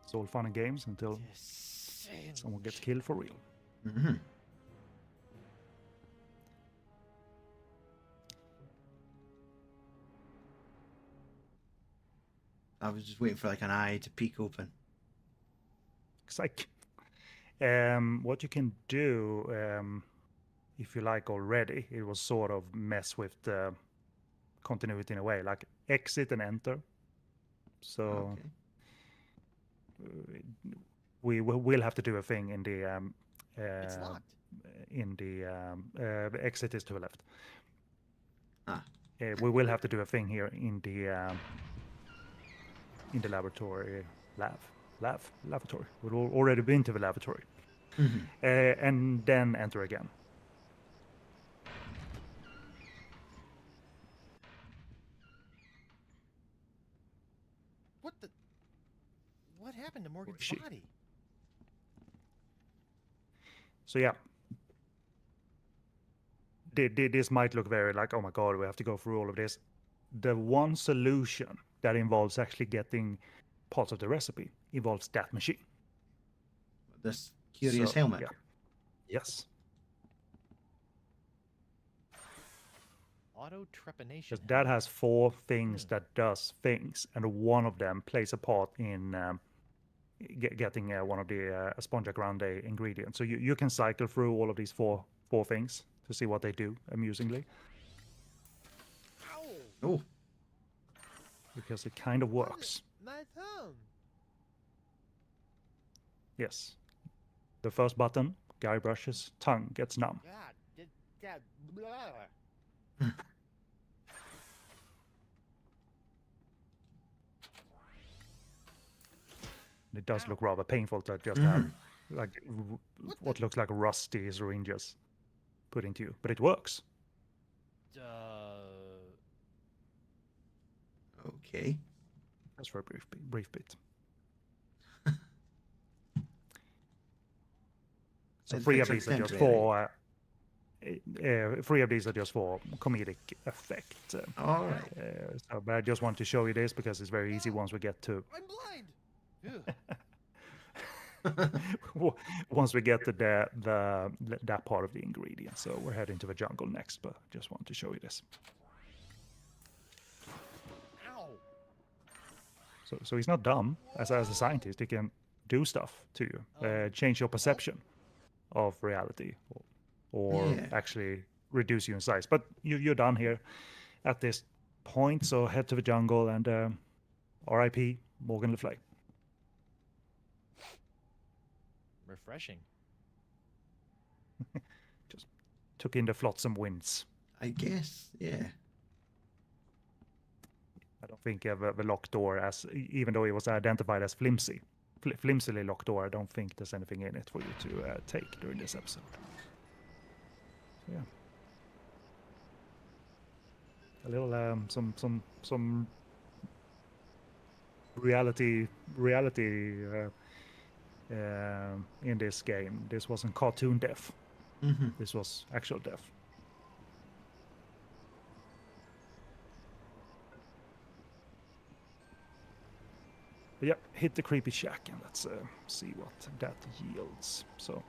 It's all fun and games until someone gets killed for real. Mm-hmm. I was just waiting for like an eye to peek open. It's like what you can do, if you like already, it will sort of mess with the continuity in a way, like exit and enter. So we will have to do a thing in the It's locked. in the exit is to the left. Ah. We will have to do a thing here in the laboratory lavatory. We've already been to the lavatory. And then enter again. What the? What happened to Morgan's She- body? So yeah. This might look very like, oh my god, we have to go through all of this. The one solution that involves actually getting parts of the recipe involves that machine. This curious So, helmet. yeah. Yes. Auto trepanation. Because that has 4 things that does things, and one of them plays a part in getting one of the Esponja Grande ingredients. So you can cycle through all of these four things to see what they do, amusingly. Oh, Because it kind of works. My thumb. Yes. The first button, Guybrush's tongue gets numb. God, cat. Blah. It does look rather painful to just have like what looks like rusty syringes put into you, but it works. Okay. Just for a brief bit. So It's three of fixed these are just temporary. for 3 of these are just for comedic effect. All right. But I just want to show you this because it's very easy once we get to I'm blind. once we get to that part of the ingredient. So we're heading to the jungle next, but just want to show you this. Ow. So he's not dumb. As a scientist, he can do stuff to you, change your perception of reality, or actually reduce you in size. But you're done here at this point, so head to the jungle and R.I.P. Morgan Le Fay. Refreshing. Just took in the flotsam winds. I guess, yeah. I don't think the locked door, as even though it was identified as flimsily locked door, I don't think there's anything in it for you to take during this episode. So, yeah, a little some reality in this game. This wasn't cartoon death. This was actual death. But yeah, hit the creepy shack and let's see what that yields. So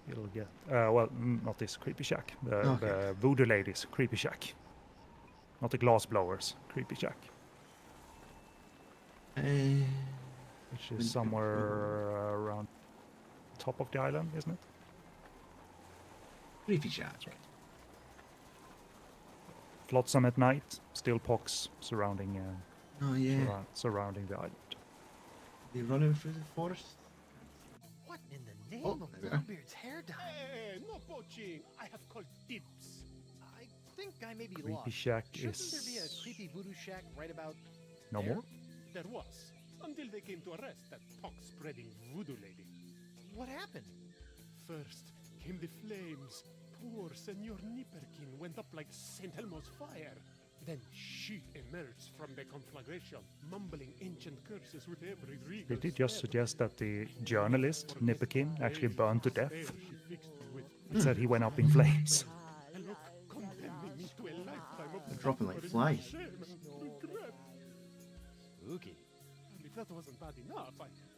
you'll get, well, not this creepy shack, the voodoo lady's creepy shack. Not the glass blowers, creepy shack. Which is somewhere around top of the island, isn't it? Creepy shack. That's right. Flotsam at night, still pox surrounding surrounding the island. They running through the forest? What in the name Oh, of there we are. Bluebeard's hair dye? Hey, no poaching. I have called dibs. I think I may be Creepy lost. shack Shouldn't is there be a creepy voodoo shack right about no there? more. There was, until they came to arrest that pox-spreading voodoo lady. What happened? First came the flames. Poor Senor Nipperkin went up like St. Elmo's fire. Then she emerged from the conflagration, mumbling ancient curses with every regal Did he just step. suggest that the journalist, Nipperkin, actually burned to death? She fixed me with It said he went up in flames. a look condemning me to a lifetime of They're dropping like suffering, flies. shame, and regret. Spooky. And if that wasn't bad enough,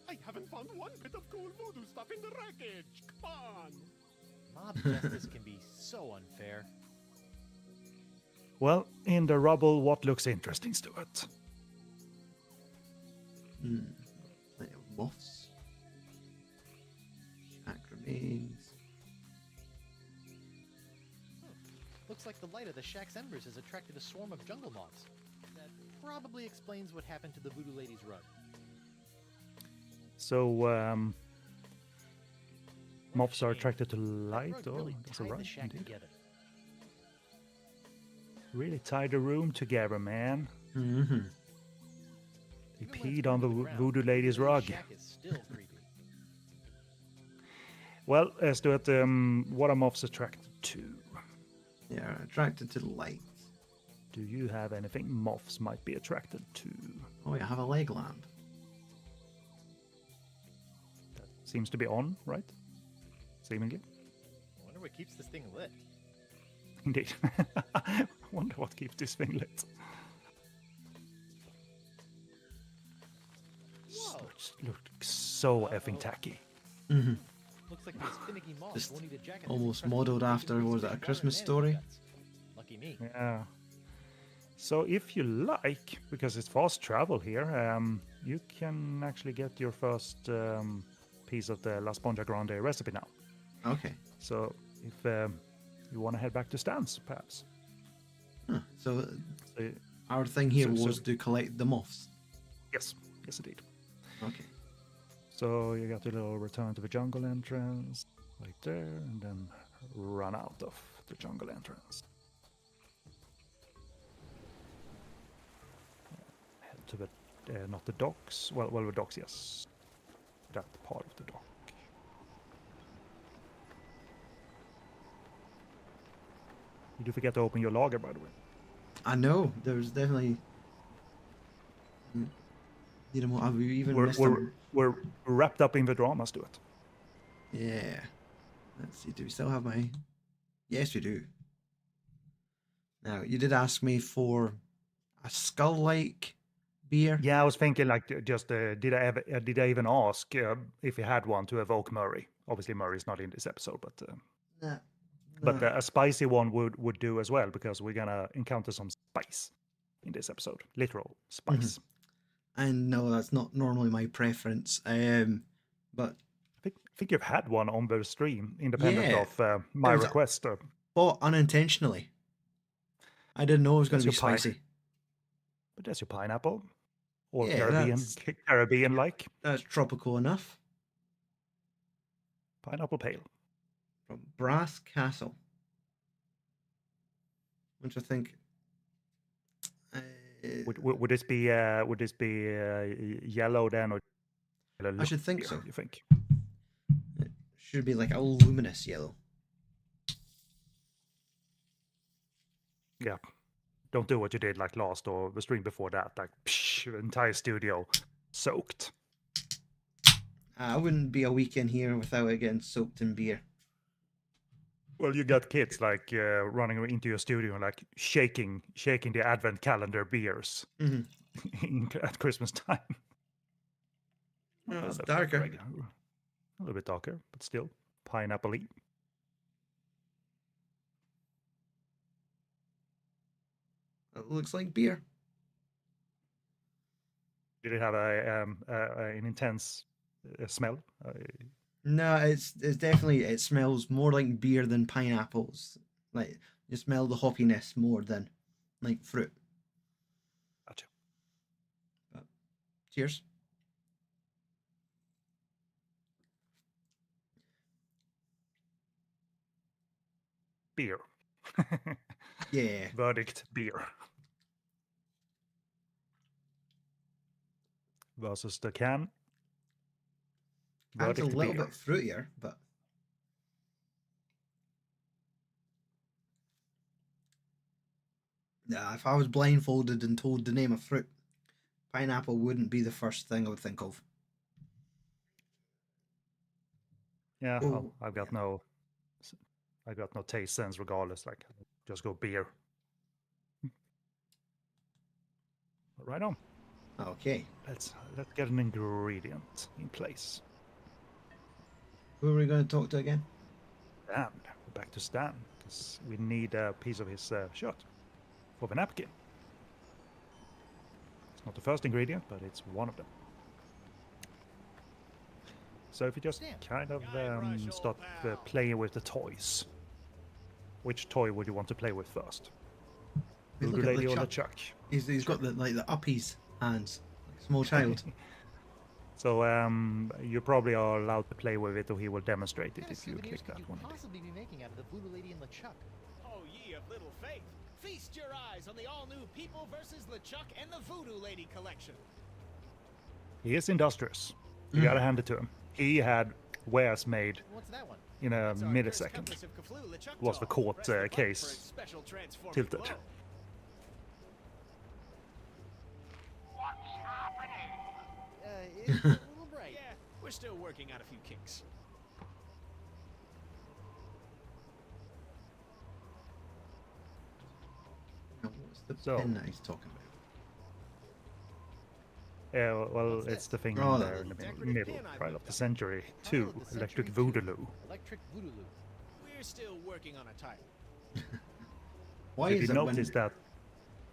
I haven't found one bit of cool voodoo stuff in the wreckage. Come on! Mob justice can be so unfair. Well, in the rubble, what looks interesting, Stuart? Plenty of moths. Shack remains. Looks like the light of the shack's embers has attracted a swarm of jungle moths. That probably explains what happened to the voodoo lady's rug. So, moths are Shame. attracted to That light? rug Oh, really that's a tied rug, the shack indeed. together. Really tied the room together, man. They Even when it's peed on the burned to ground, voodoo lady's rug. The shack is still creepy. Well, Stuart, what are moths attracted to? They are attracted to the light. Do you have anything moths might be attracted to? Oh, I have a leg lamp. That seems to be on, right? Seemingly. I wonder what keeps this thing lit. Indeed. Wonder what keeps this thing lit. Whoa! Looks so effing tacky. Looks like these finicky moths Just won't eat a jacket. almost that's modelled encrusted after, with what was it, A water Christmas and Story? guts. Lucky me. Yeah. So if you like, because it's fast travel here, you can actually get your first piece of the La Sponja Grande recipe now. Okay. So if you want to head back to Stan's, perhaps. Huh. So So, our thing here So- was to collect the moths. yes, indeed. Okay. So you got a little return to the jungle entrance right there, and then run out of the jungle entrance. Head to the not the docks. Well, the docks, yes. That part of the dock. You do forget to open your lager, by the way. I know. There's definitely. You know, have you even missed them? We're wrapped up in the drama, Stuart. Yeah. Let's see. Do we still have my? Yes, we do. Now, you did ask me for a skull-like beer. Yeah, I was thinking like just did I even ask if you had one to evoke Murray? Obviously, Murray's not in this episode, but Nah. but a spicy one would do as well because we're gonna encounter some spice in this episode, literal spice. And no, that's not normally my preference. But I think you've had one on the stream, independent Yeah, of my was a- request. bought unintentionally. I didn't know it was going to be That's your spicy. But that's your pineapple, or Yeah, Caribbean-like That's tropical enough. pineapple pale. From Brass Castle. Which I think. Would this be yellow then, or I should think so. You think? It should be like a luminous yellow. Yeah. Don't do what you did like last or the stream before that. Like, the entire studio soaked. I wouldn't be a weekend here without it getting soaked in beer. Well, you got kids like running into your studio and like shaking the advent calendar beers at Christmas time. No, it's That's darker. regular. A little bit darker, but still pineapple-y. It looks like beer. Did it have an intense smell? No, it's definitely, it smells more like beer than pineapples. Like, you smell the hoppiness more than like fruit. Gotcha. But, cheers. Beer. Yeah. Verdict beer. Versus the can. That's a Verdict little beer. bit fruitier, but yeah, if I was blindfolded and told the name of fruit, pineapple wouldn't be the first thing I would think of. Yeah, Oh, well, I got no taste sense regardless. Like, just go beer. Right on. Okay. Let's get an ingredient in place. Who are we going to talk to again? Stan. We're back to Stan because we need a piece of his shirt for the napkin. It's not the first ingredient, but it's one of them. So if you just kind of start playing with the toys, which toy would you want to play with first? Look Voodoo at Lady or LeChuck. LeChuck? He's got the uppies hands, like a small child. So you probably are allowed to play with it, or he will demonstrate it What kind of if you souvenirs click could that you one. possibly be making out of the Voodoo Lady and LeChuck? Oh, ye of little faith. Feast your eyes on the all-new People vs. LeChuck and the Voodoo Lady collection. He is industrious. You gotta hand it to him. He had wares made What's that one? in a It's our millisecond. Compass of Cthulhu LeChuck Was the doll. court Press the button for its case special transforming tilted? glow. It's a little bright. Yeah, we're still working out a few kinks. Now, what's the So- pin that he's talking about? Yeah, well, What's it's this? the thing Oh, in the there in the decorative middle, pin I right whipped of the up. century Title 2, of the Electric Century Voodoo. Two, Electric Voodoo. We're still working on a title. Why Did is you it notice that?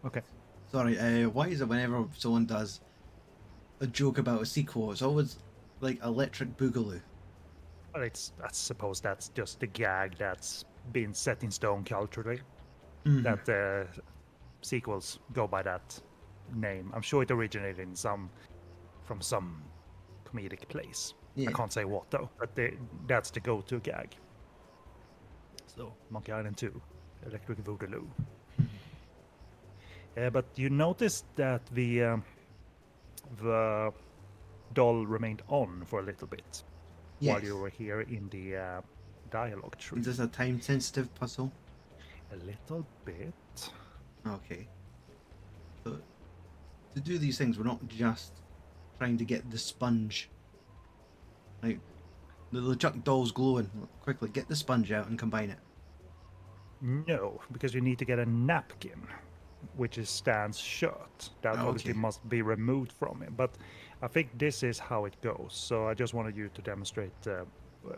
Okay. Sorry, why is it whenever someone does a joke about a sequel, it's always like Electric Boogaloo? Well, I suppose that's just the gag that's been set in stone culturally. That sequels go by that name. I'm sure it originated from some comedic place. Yeah. I can't say what though, but that's the go-to gag. So Monkey Island 2, Electric Boogaloo. But you noticed that the doll remained on for a little bit while Yes. you were here in the dialogue tree. Is this a time-sensitive puzzle? A little bit. Okay. So, to do these things, we're not just trying to get the sponge. Like, the LeChuck doll's glowing. Quickly, get the sponge out and combine it. No, because you need to get a napkin, which is Stan's shirt. That obviously Okay. must be removed from him. But I think this is how it goes. So I just wanted you to demonstrate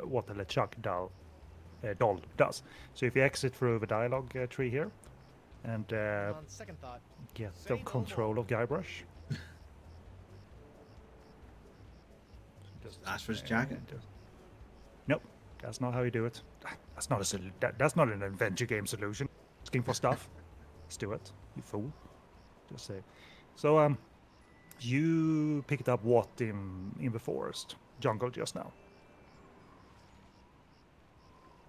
what the LeChuck doll does. So if you exit through the dialogue tree here and On second thought, get say the no control more. of Guybrush. Ask for his jacket. Nope, that's not how you do it. That's not that's not an adventure game solution. Asking for stuff. Let's do it, you fool. Just say. So you picked up what in the forest jungle just now?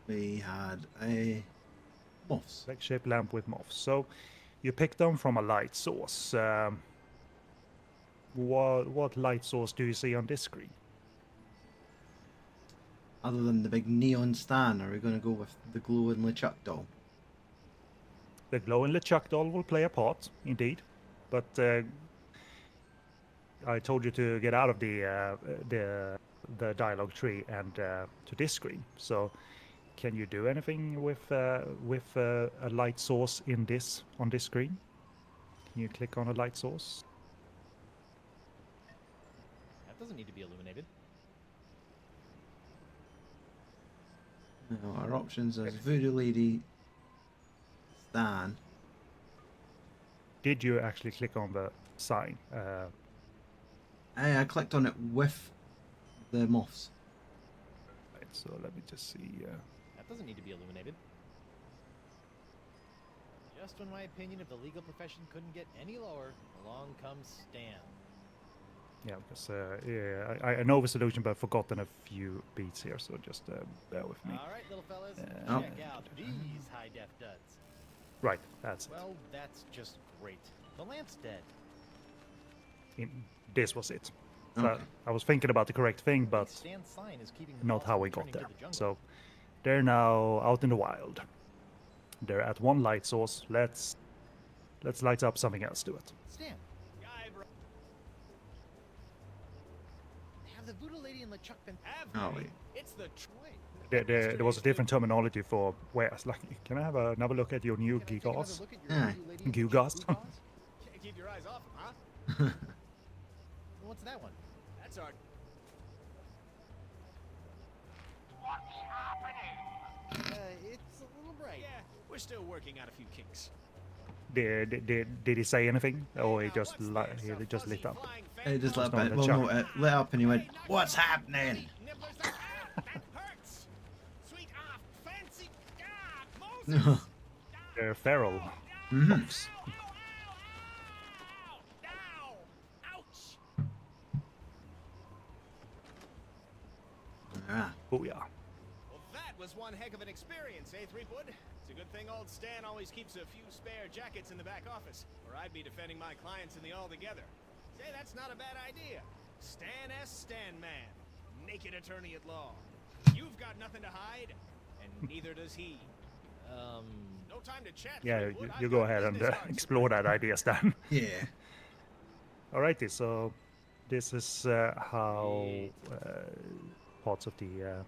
We had a moths. Egg-shaped lamp with moths. So you picked them from a light source. What light source do you see on this screen? Other than the big neon stand, are we going to go with the glowing LeChuck doll? The glowing LeChuck doll will play a part, indeed, but I told you to get out of the dialogue tree and to this screen. So, can you do anything with a light source on this screen? Can you click on a light source? That doesn't need to be illuminated. No, our options is Voodoo Lady, Stan. Did you actually click on the sign? I clicked on it with the moths. Right, so let me just see. That doesn't need to be illuminated. Just when my opinion of the legal profession couldn't get any lower, along comes Stan. Yeah, because I know the solution, but I've forgotten a few beats here, so just bear with me. All right, little fellas, Oh. check out these high-def duds. Right, that's Well, that's just great. The lamp's dead. it. This was it. So Okay. I was thinking about the correct thing, but Stan's sign is keeping the not moths how from we got returning to there. the jungle. So they're now out in the wild. They're at one light source. Let's light up something else to it. Stan. Have the Voodoo Lady and LeChuck been... Oh, wait. It's the... There was a different terminology for where. It's like, can I have another look at your new Can I take another gigas? look at your Yeah. Voodoo Lady and Gewgaws? LeChuck Gewgaws? Can't keep your eyes off him, huh? What's that one? That's our... it's a little bright. Yeah, we're still working out a few kinks. Did he say anything, or he just lit up? It just lit not up. the Well, chuck. no, it lit up and he went, "What's happening?" That hurts! Sweet, fancy, Moses! They're feral. Mhm. Moths. Ouch! Ah, Oh yeah. Well, that was one heck of an experience, eh, Threepwood? It's a good thing old Stan always keeps a few spare jackets in the back office, or I'd be defending my clients in the Altogether. Say, that's not a bad idea. Stan S. Stan Man, naked attorney at law. You've got nothing to hide, and neither does he. No time to chat. Yeah, Threepwood. you I've go got ahead and business cards to explore that idea, Stan. yeah. Alrighty, so this is how parts of the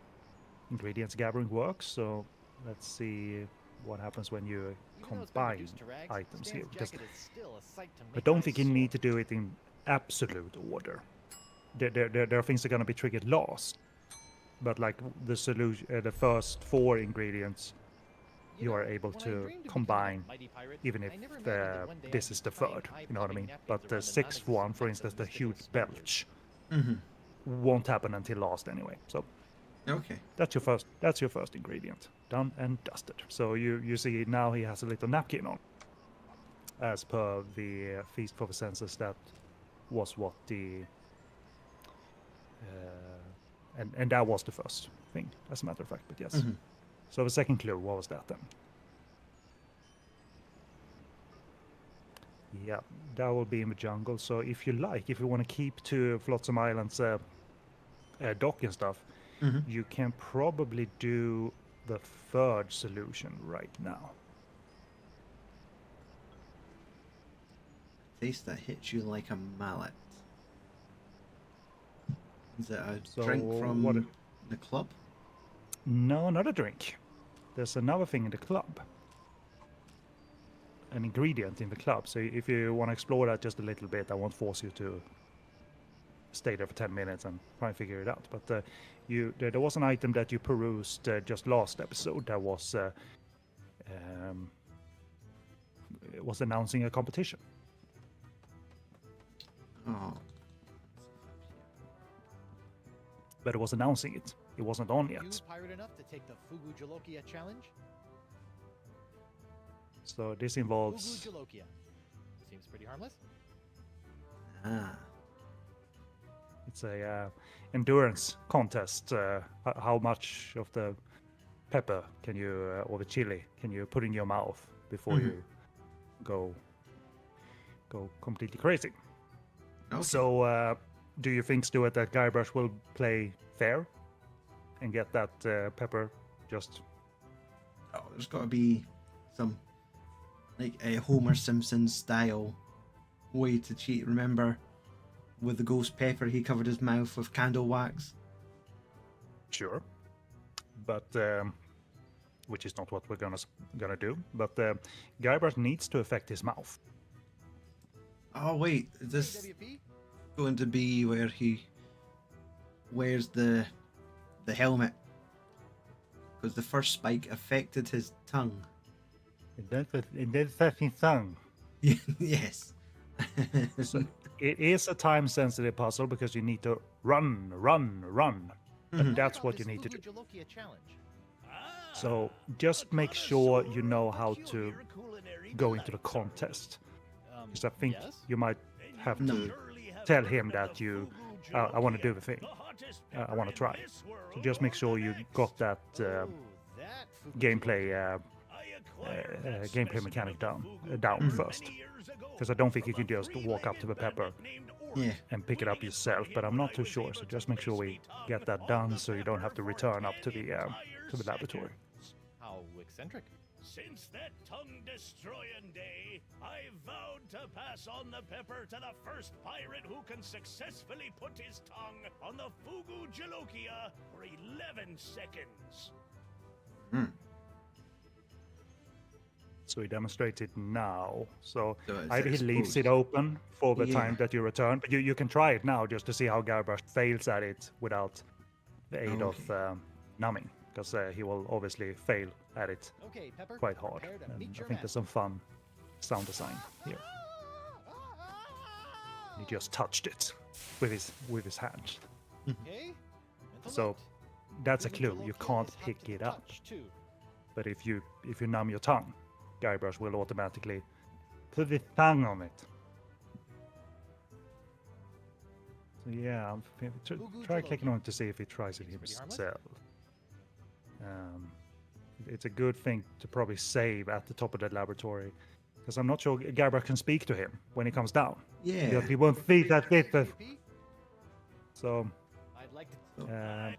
ingredients gathering works. So let's see what happens when you Even though it's been combine reduced to rags, items Stan's here. Because jacket is still a sight to I make don't eyes think you sore. need to do it in absolute order. There are things that are going to be triggered last. But like the solution, the first 4 ingredients, you are able when I to dreamed of becoming a combine, mighty pirate, even I if never imagined that one day this I'd is be the tying 3rd, high you know what I piping mean? napkins But the around 6th one, non-existent for necks of instance, the mystical huge spiders. belch, Mhm. won't happen until last anyway. So Okay. that's your first ingredient, done and dusted. So you see now he has a little napkin on, as per the feast for the senses. That was what the and that was the first thing, as a matter of fact. But yes, Mhm. So the second clue, what was that then? Yeah, that will be in the jungle. So if you like, if you want to keep to Flotsam Island's dock and stuff, you can probably do the third solution right now. Face that hits you like a mallet. Is it a So drink from what the club? No, not a drink. There's another thing in the club. An ingredient in the club. So if you want to explore that just a little bit, I won't force you to stay there for 10 minutes and try and figure it out. But there was an item that you perused just last episode that was announcing a competition. Oh. But it was announcing it. It wasn't on You yet. pirate enough to take the Fugu Jalokia challenge? So this involves... Fugu Jalokia. Seems pretty harmless. Ah. It's a endurance contest. How much of the pepper can you, or the chili, can you put in your mouth before you go completely crazy? Okay. So, do you think, Stuart, that Guybrush will play fair and get that pepper just? Oh, there's got to be some like a Homer Simpson style way to cheat. Remember, with the ghost pepper, he covered his mouth with candle wax. Sure, but which is not what we're gonna do. But Guybrush needs to affect his mouth. Oh wait, is this WP? going to be where he wears the helmet? Because the first spike affected his tongue. And that's his tongue. Yes. So it is a time-sensitive puzzle because you need to run. And that's what you need to do. Fugu Jalokia challenge. So just make sure you know how to go into the contest. Because I think yes? you might have to tell him that I want to do the thing. I want to try. So just make sure you got that That Fugu gameplay mechanic down first. Because I don't think you can just walk up to the pepper Yeah. and pick it up yourself, but I'm not too sure. So just make sure we get that done so you don't have to return up to the laboratory. How eccentric. Since that tongue-destroying day, I vowed to pass on the pepper to the first pirate who can successfully put his tongue on the Fugu Jalokia for 11 seconds. So he demonstrates it now. So So it's either he leaves it exposed. open for the Yeah. time that you return, but you can try it now just to see how Guybrush fails at it without the aid of numbing, because he will obviously fail at it Okay, Pepper. quite hard. prepare to And meet I your think there's some fun sound design here. He just touched it with his hand. Okay. Mental So note. that's a Fugu clue. You Jalokia can't is hot pick to the it up. touch, too. But if you numb your tongue, Guybrush will automatically put his tongue on it. So yeah, try clicking on it to see if he tries it pretty harmless. himself. It's a good thing to probably save at the top of the laboratory, because I'm not sure Guybrush can speak to him when he comes down. Yeah. Because he won't see that bit. WP? So I'd like to.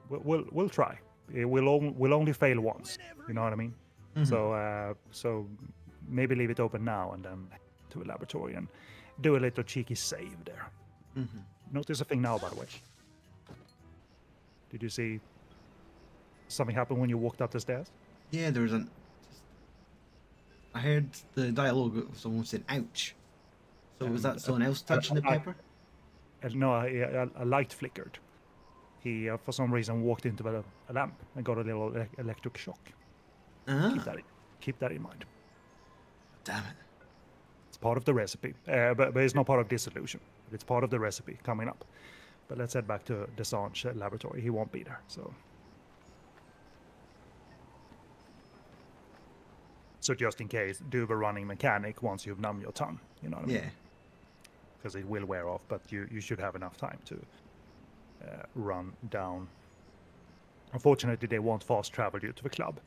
we'll try. We'll only fail once. You know what I mean? So maybe leave it open now and then to a laboratory and do a little cheeky save there. Notice a thing now, by the way. Did you see something happen when you walked up the stairs? Yeah, there was I heard the dialogue of someone saying "ouch." So was that someone else touching the pepper? No, a light flickered. He, for some reason, walked into a lamp and got a little electric shock. Keep that in mind. Damn it. It's part of the recipe, but it's not part of this solution. It's part of the recipe coming up. But let's head back to Desange laboratory. He won't be there, so. So just in case, do the running mechanic once you've numbed your tongue. You know what I mean? Yeah. Because it will wear off, but you should have enough time to run down Unfortunately, they won't fast travel you to the club,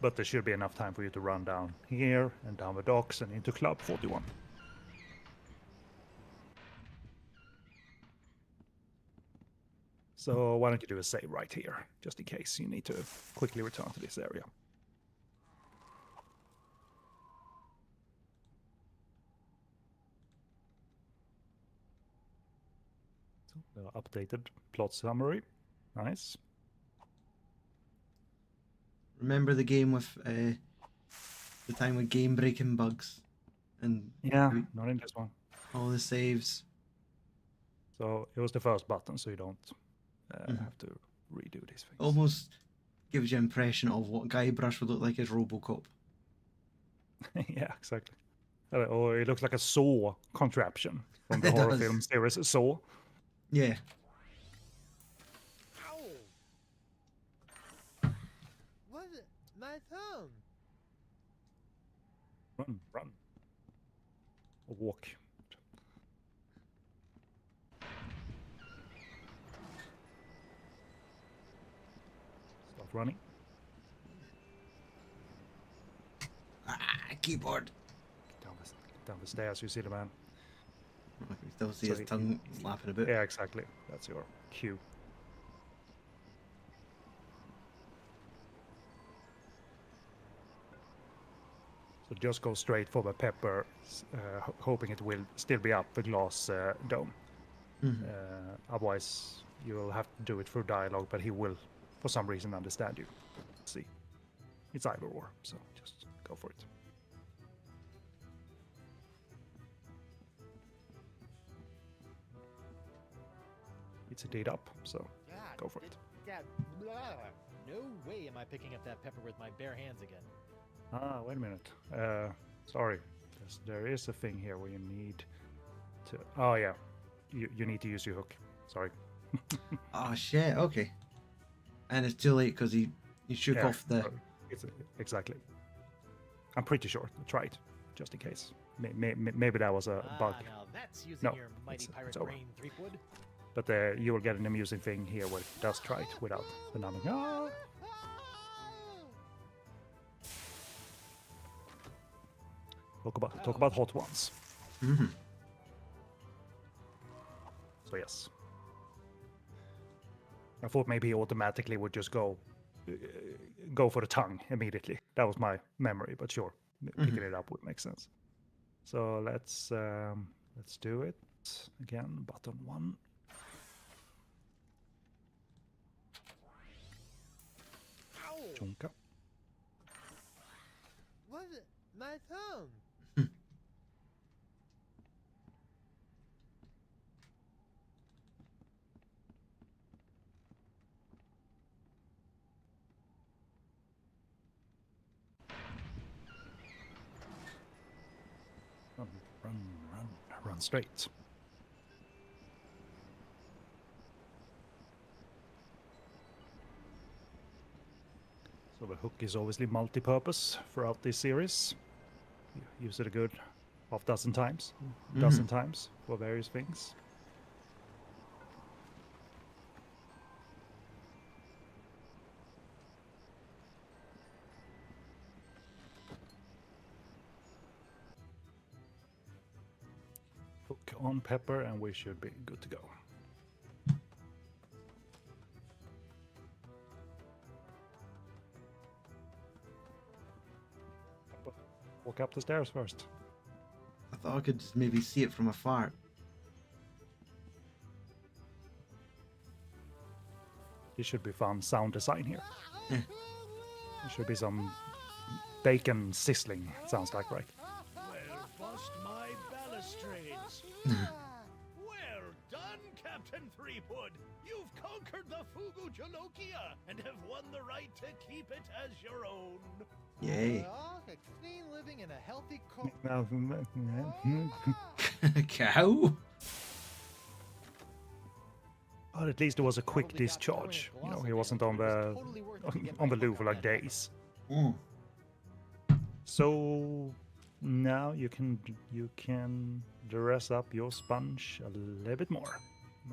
but there should be enough time for you to run down here and down the docks and into Club 41. So why don't you do a save right here, just in case you need to quickly return to this area. So, the updated plot summary. Nice. Remember the game with the time with game breaking bugs and Yeah, not in this one. all the saves. So it was the first button, so you don't have to redo these things. Almost gives you an impression of what Guybrush would look like as RoboCop. Yeah, exactly. Or it looks like a Saw contraption from the It horror does. film series Saw. Yeah. What? My thumb. Run. Or walk. Start running. Keyboard. Down the stairs, you see the man. I can still see So his tongue flapping a bit. Yeah, exactly. That's your cue. So just go straight for the pepper, hoping it will still be up the glass dome. Otherwise, you will have to do it through dialogue, but he will, for some reason, understand you. See, it's either or, so just go for it. It's indeed up, so go for it. No way am I picking up that pepper with my bare hands again. Ah, wait a minute. Sorry. There is a thing here where you need to... Oh, yeah. You need to use your hook. Sorry. Oh, shit. Okay. And it's too late because he shook off the... Exactly. I'm pretty sure. Try it, just in case. Maybe that was a bug. Now that's using your mighty pirate over. brain, Threepwood. But you will get an amusing thing here where it does try it without the numbing. Ah! Talk about hot ones. So yes. I thought maybe he automatically would just go for the tongue immediately. That was my memory, but sure, picking it up would make sense. So let's do it again. Button 1. Chunka. What? My thumb. Run straight. So the hook is obviously multi-purpose throughout this series. You use it a good dozen times for various things. Hook on pepper and we should be good to go. Walk up the stairs first. I thought I could just maybe see it from afar. This should be fun sound design here. There should be some bacon sizzling, it sounds like, right? Well, bust my balustrades. Well done, Captain Threepwood. You've conquered the Fugu Jalokia and have won the right to keep it as your own. Yay. A clean living and a healthy coat. Cow? But at least it was a quick discharge. You know, he wasn't on the loo for like days. So now you can dress up your sponge a little bit more.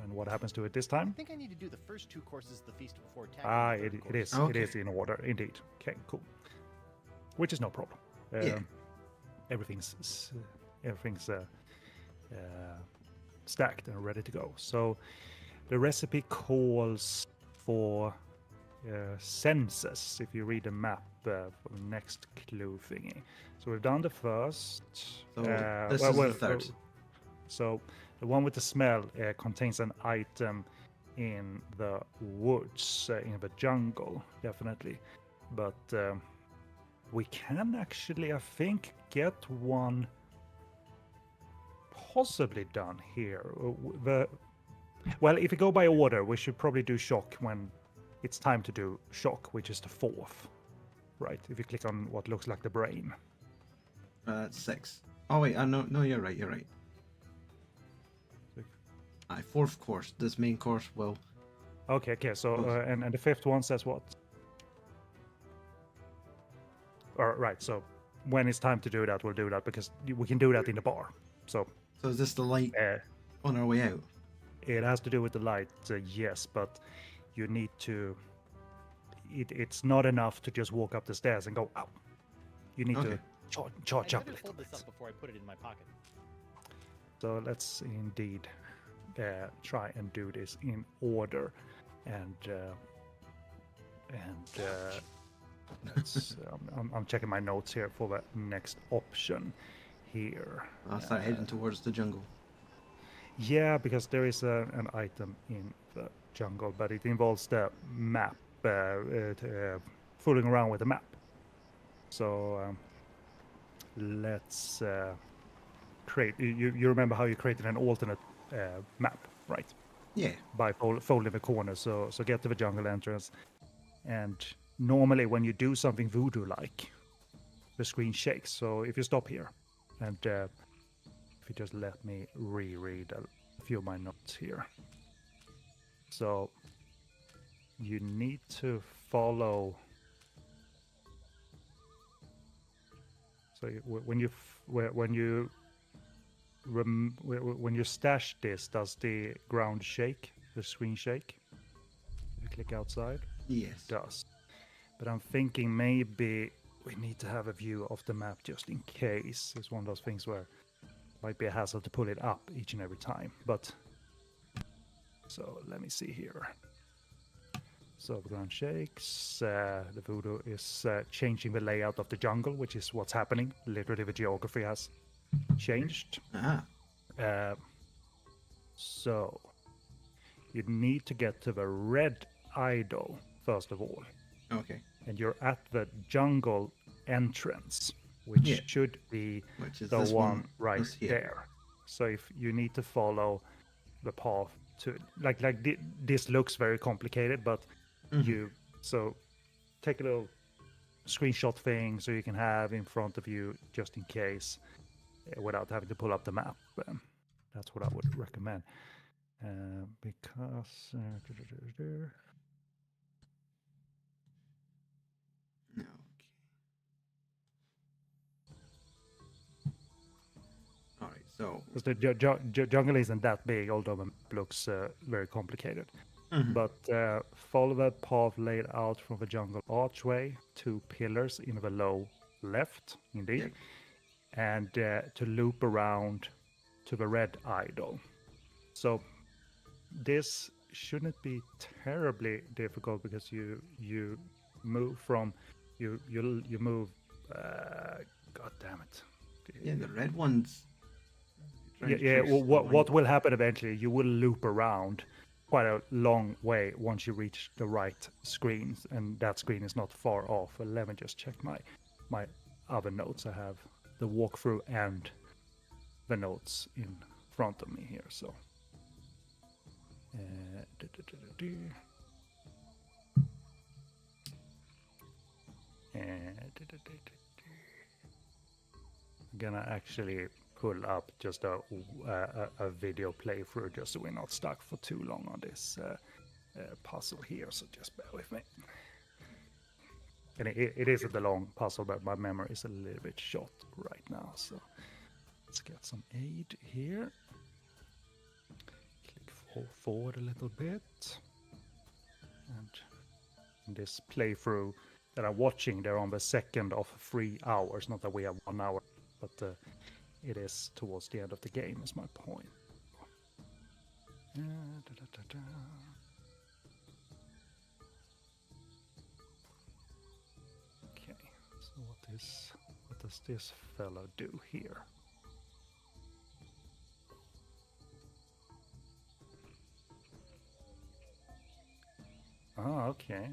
And what happens to it this time? I think I need to do the first 2 courses of the feast before tackling Ah, the third it course. is. Okay. It is in order, indeed. Okay, cool. Which is no problem. Yeah. Everything's stacked and ready to go. So the recipe calls for senses. If you read the map for the next clue thingy, so we've done the first. So this is the third. So the one with the smell contains an item in the woods, in the jungle, definitely. But we can actually, I think, get one possibly done here. Well, if you go by order, we should probably do shock when it's time to do shock, which is the 4th. Right, if you click on what looks like the brain. That's 6. Oh wait, no, you're right. You're right. 4th course. This main course will. Okay. So and the 5th one says what? Right. So when it's time to do that, we'll do that because we can do that in the bar. So is this the light on our way out? It has to do with the light, yes, but you need to. It's not enough to just walk up the stairs and go out. You need to charge up a little hold bit. this up before I put it in my pocket. So let's indeed try and do this in order, and let's, I'm checking my notes here for the next option here. I'll start heading towards the jungle. Yeah, because there is an item in the jungle, but it involves the map, fooling around with the map. So let's create. You remember how you created an alternate map, right? Yeah. By folding the corner. So get to the jungle entrance, and normally when you do something voodoo-like, the screen shakes. So if you stop here, and if you just let me reread a few of my notes here. So you need to follow. So when you stash this, does the ground shake? The screen shake? If you click outside? Yes. It does. But I'm thinking maybe we need to have a view of the map just in case. It's one of those things where it might be a hassle to pull it up each and every time. But so let me see here. So the ground shakes. The voodoo is changing the layout of the jungle, which is what's happening. Literally, the geography has changed. So you need to get to the red idol first of all. Okay. And you're at the jungle entrance, which should be the one right there. So if you need to follow the path to this looks very complicated, but so take a little screenshot thing so you can have in front of you just in case, without having to pull up the map. That's what I would recommend, because All right, so because the jungle isn't that big, although the map looks very complicated. But follow the path laid out from the jungle archway, 2 pillars in the low left, indeed, and to loop around to the red idol. So this shouldn't be terribly difficult because you move from you move. God damn it! Yeah, the red ones. Yeah. Well, what will happen eventually? You will loop around quite a long way once you reach the right screen, and that screen is not far off. Let me just check my other notes. I have the walkthrough and the notes in front of me here. So I'm gonna actually pull up just a video playthrough just so we're not stuck for too long on this puzzle here, so just bear with me. And it isn't a long puzzle, but my memory is a little bit short right now, so let's get some aid here. Click pull forward a little bit. And in this playthrough that I'm watching, they're on the second of 3 hours. Not that we have 1 hour, but it is towards the end of the game, is my point. Okay, so what does this fellow do here? Oh, okay.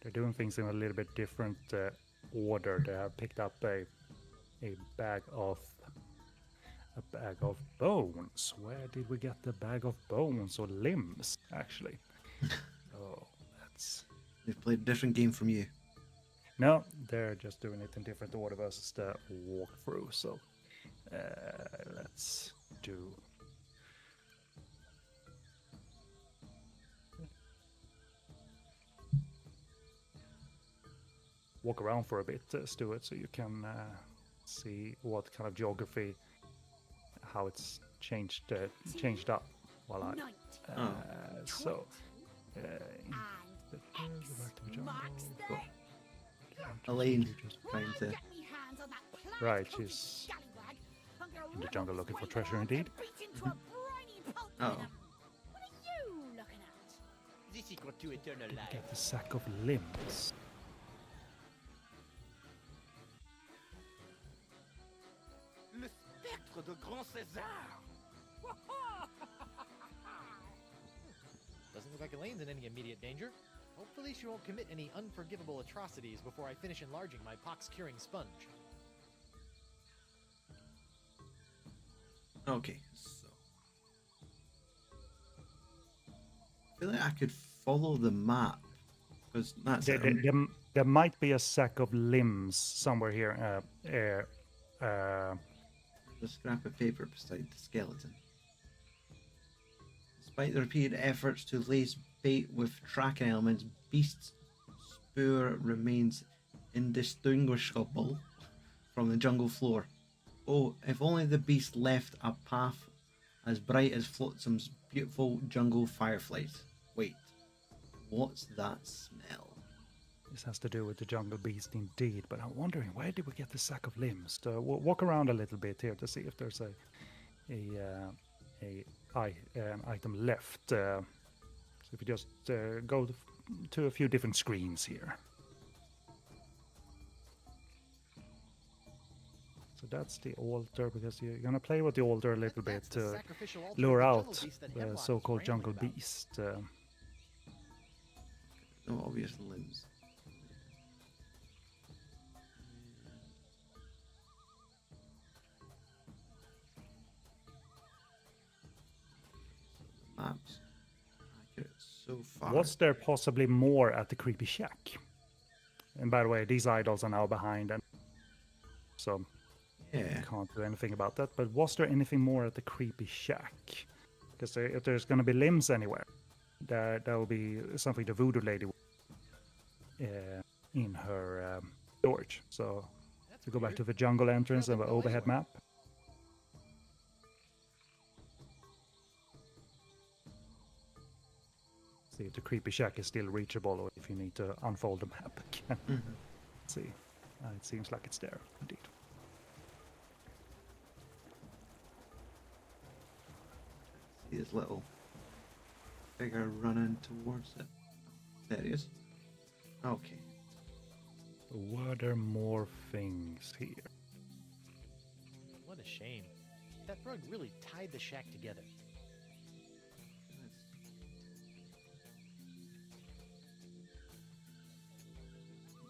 They're doing things in a little bit different order. They have picked up a bag of bones. Where did we get the bag of bones or limbs? Actually, oh, that's. They've played a different game from you. No, they're just doing it in different order versus the walkthrough. So let's do. Walk around for a bit, Stuart, so you can see what kind of geography, how it's changed up while I. So. Elaine trying to. Right, she's in the jungle looking for treasure indeed. Oh. The secret to eternal life. Get the sack of limbs. Le spectre de Grand César. Doesn't look like Elaine's in any immediate danger. Hopefully she won't commit any unforgivable atrocities before I finish enlarging my pox-curing sponge. Okay, so I feel like I could follow the map because that's it. There might be a sack of limbs somewhere here. The scrap of paper beside the skeleton. Despite the repeated efforts to lace bait with tracking elements, Beast's spoor remains indistinguishable from the jungle floor. Oh, if only the Beast left a path as bright as Floatsam's beautiful jungle fireflies. Wait, what's that smell? This has to do with the jungle beast indeed, but I'm wondering, where did we get the sack of limbs? Walk around a little bit here to see if there's an item left. So if you just go to a few different screens here. So that's the altar, because you're going to play with the altar a little bit to lure out the so-called jungle beast. No obvious limbs. Maps accurate so far. Was there possibly more at the creepy shack? And by the way, these idols are now behind, and so yeah, can't do anything about that. But was there anything more at the creepy shack? Because if there's going to be limbs anywhere, that will be something the voodoo lady in her storage. So to go back to the jungle entrance and the overhead map. See if the creepy shack is still reachable, or if you need to unfold the map again. Mm-hmm. See, it seems like it's there indeed. See this little figure running towards it. There he is. Okay. Were there more things here? What a shame. That rug really tied the shack together.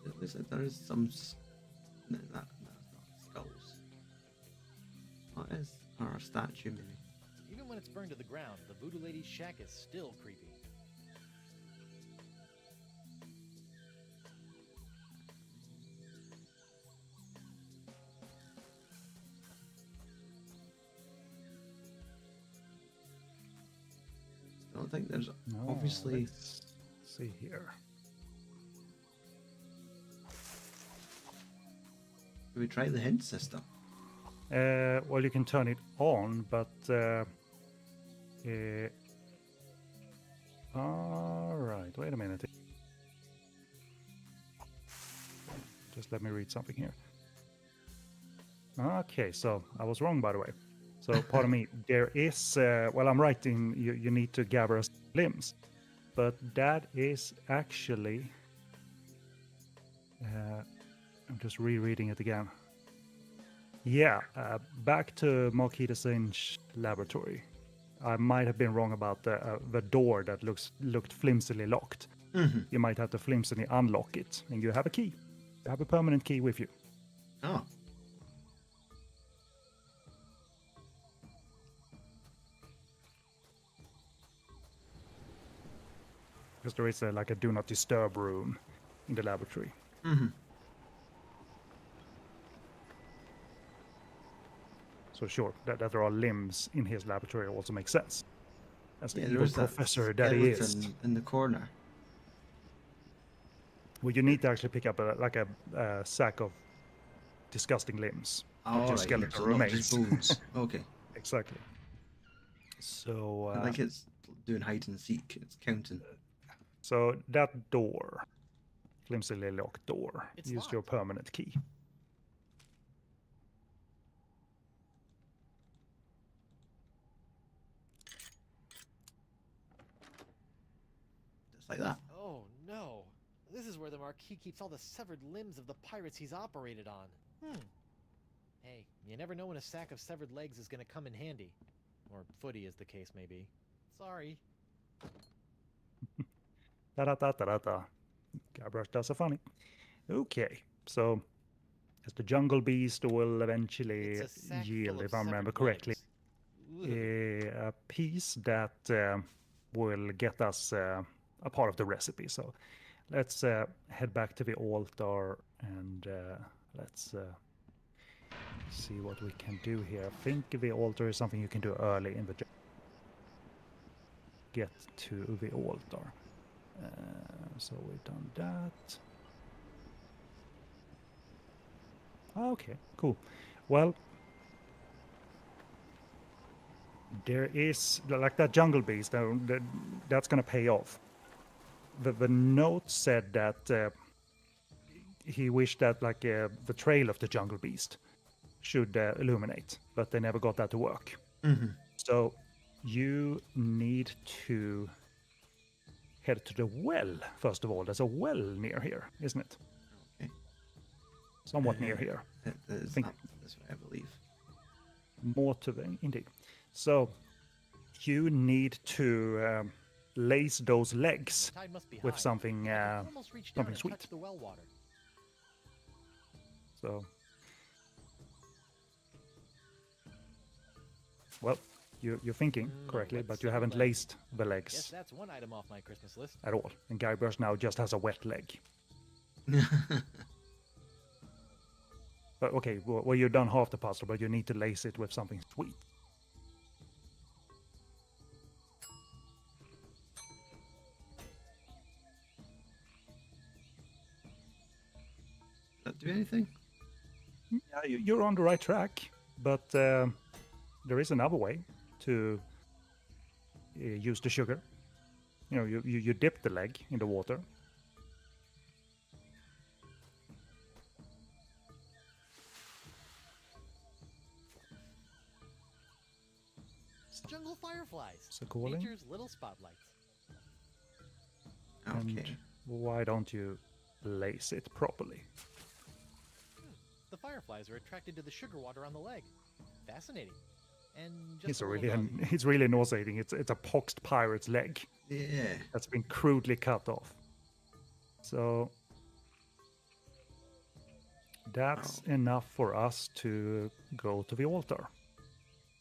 It looks like there is some. No, that's not skulls. What is? Or a statue, maybe. Even when it's burned to the ground, the voodoo lady's shack is still creepy. I don't think there's No, obviously. Let's see here. Can we try the hint system? Well, you can turn it on, but All right, wait a minute. Just let me read something here. Okay, so I was wrong, by the way. So, pardon me. There is, well, I'm right in you need to gather limbs, but that is actually. I'm just rereading it again. Yeah, back to Marquis de Singe's laboratory. I might have been wrong about the door that looked flimsily locked. You might have to flimsily unlock it, and you have a key. You have a permanent key with you. Oh. Because there is like a do not disturb room in the laboratory. So sure, that there are limbs in his laboratory also makes sense. As the evil professor that he is. In the corner. Well, you need to actually pick up a sack of disgusting limbs. Not just skeletal remains. Not just bones. Okay. Exactly. So. I think it's doing hide and seek. It's counting. So that door, flimsily locked door, It's use locked. your permanent key. Just like that. Oh no. This is where the Marquis keeps all the severed limbs of the pirates he's operated on. Hey, you never know when a sack of severed legs is gonna come in handy. Or footy, as the case may be. Sorry. Da-da-da-da-da-da. Guybrush does a funny. Okay, so as the jungle beast will eventually It's a sack yield, full of if I remember severed correctly, legs. a piece that will get us a part of the recipe. So let's head back to the altar and let's see what we can do here. I think the altar is something you can do early in the get to the altar. So we've done that. Okay, cool. Well, there is like that jungle beast. That's gonna pay off. The note said that he wished that the trail of the jungle beast should illuminate, but they never got that to work. So you need to head to the well first of all. There's a well near here, isn't it? Okay. Somewhat near here. It is think- up this way, I believe. More to the indeed. So you need to lace those legs The tide must be with high. something I can almost reach down something and sweet. touch the well water. So, well, you're thinking correctly, but you haven't laced the Guess legs that's one item off my Christmas list. at all. And Guybrush now just has a wet leg. But okay, well, you've done half the puzzle, but you need to lace it with something sweet. Does that do anything? Yeah, you're on the right track, but there is another way to use the sugar. You know, you dip the leg in the water. Jungle fireflies. So calling. Nature's little spotlights. Okay. And why don't you lace it properly? The fireflies are attracted to the sugar water on the leg. Fascinating. And just It's a really little naughty. it's really nauseating. It's a poxed pirate's leg Yeah. that's been crudely cut off. So that's enough for us to go to the altar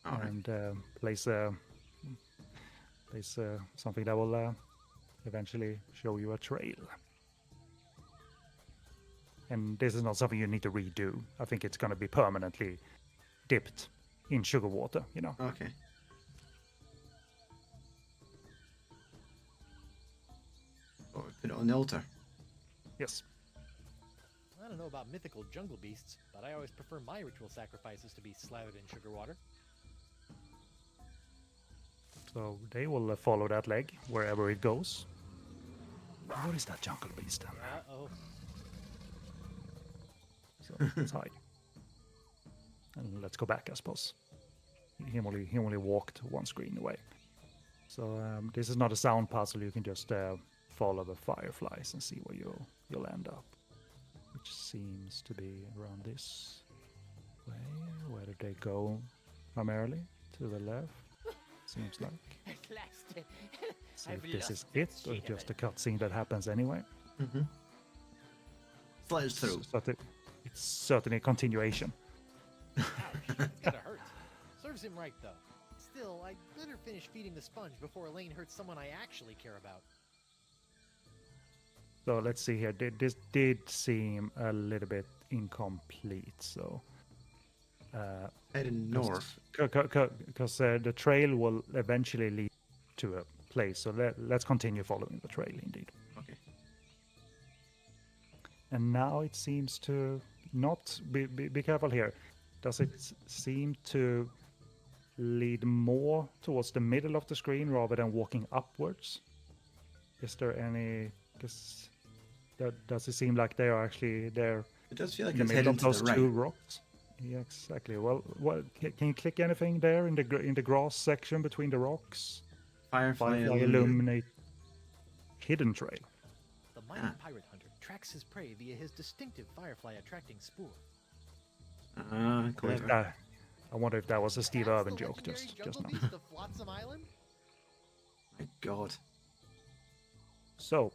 All right. and place something that will eventually show you a trail. And this is not something you need to redo. I think it's going to be permanently dipped in sugar water, you know. Okay. Oh, we put it on the altar. Yes. I don't know about mythical jungle beasts, but I always prefer my ritual sacrifices to be slathered in sugar water. So they will follow that leg wherever it goes. What is that jungle beast then? Uh-oh. So let's hide. And let's go back, I suppose. He only walked one screen away. So this is not a sound puzzle. You can just follow the fireflies and see where you'll end up. Which seems to be around this way. Where did they go primarily? To the left, seems like. At last. See if this is it or just a cutscene that happens anyway. Mm-hmm. Slides through. It's certainly a continuation. Ouch, kinda hurts. Serves him right, though. Still, I'd better finish feeding the sponge before Elaine hurts someone I actually care about. So let's see here. This did seem a little bit incomplete. So heading north. Because the trail will eventually lead to a place. So let's continue following the trail, indeed. Okay. And now it seems to not be careful here. Does it seem to lead more towards the middle of the screen rather than walking upwards? Is there any? Does it seem like they are actually there? It does feel like in the it's middle heading of to those the right. two rocks. Yeah, exactly. Well, can you click anything there in the grass section between the rocks? Firefly illuminate hidden trail. The mighty pirate hunter tracks his prey via his distinctive firefly-attracting spoor. Clever. I wonder if that was a Steve That's Irwin the joke legendary just jungle now. beast of Flotsam Island? My God. So,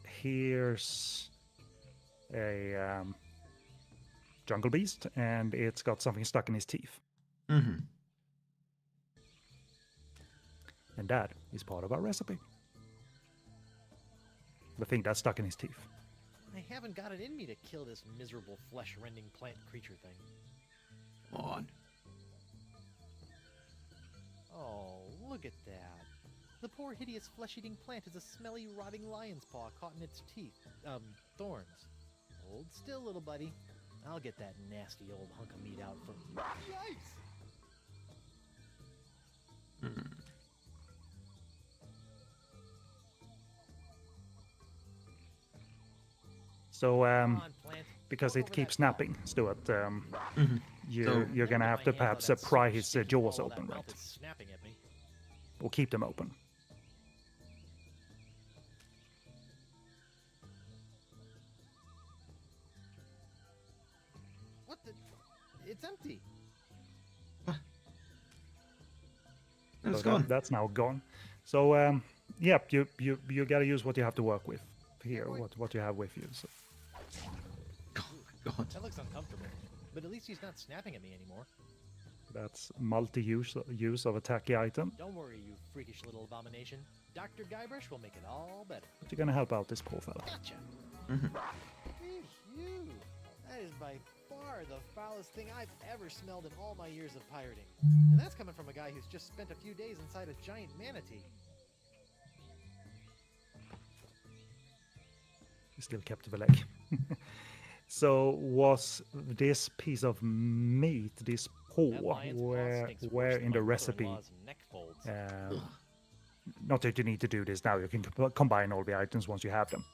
here's a jungle beast, and it's got something stuck in his teeth. Mm-hmm. And that is part of our recipe. The thing that's stuck in his teeth. I haven't got it in me to kill this miserable flesh-rending plant creature thing. Come on. Oh, look at that. The poor hideous flesh-eating plant is a smelly, rotting lion's paw caught in its teeth. Thorns. Hold still, little buddy. I'll get that nasty old hunk of meat out from... Yikes! So, Come on, plant. because Go it over keeps that top. snapping, Stuart, So- you're going to have to perhaps pry his jaws open, right? Snapping at me. Or keep them open. What the... It's empty. It's So gone. that's now gone. So, yep, you got to use what you have to work with here, what you have with you. So. Oh my God. That looks uncomfortable. But at least he's not snapping at me anymore. That's multi-use of a tacky item. Don't worry, you freakish little abomination. Dr. Guybrush will make it all better. But you're going to help out this poor fella. Gotcha. Phew. That is by far the foulest thing I've ever smelled in all my years of pirating. And that's coming from a guy who's just spent a few days inside a giant manatee. He still kept the leg. So was this piece of meat, this paw, That lion's paw where stinks worse where than in my the recipe? mother-in-law's neck folds. Not that you need to do this now. You can combine all the items once you have them.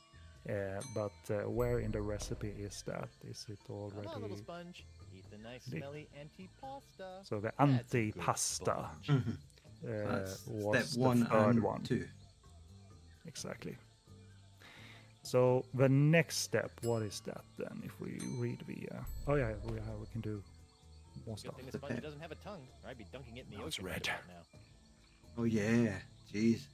But where in the recipe is that? Is it Come already? on, little sponge. Eat the nice, smelly antipasta. So the That's a good antipasta sponge. That's was step one the third and one. 2. Exactly. So the next step, what is that then? If we read the, oh yeah, we can do more Good stuff. thing the sponge doesn't have a tongue, or I'd be dunking it in the Now it's ocean red. right about now. Oh yeah. Jeez.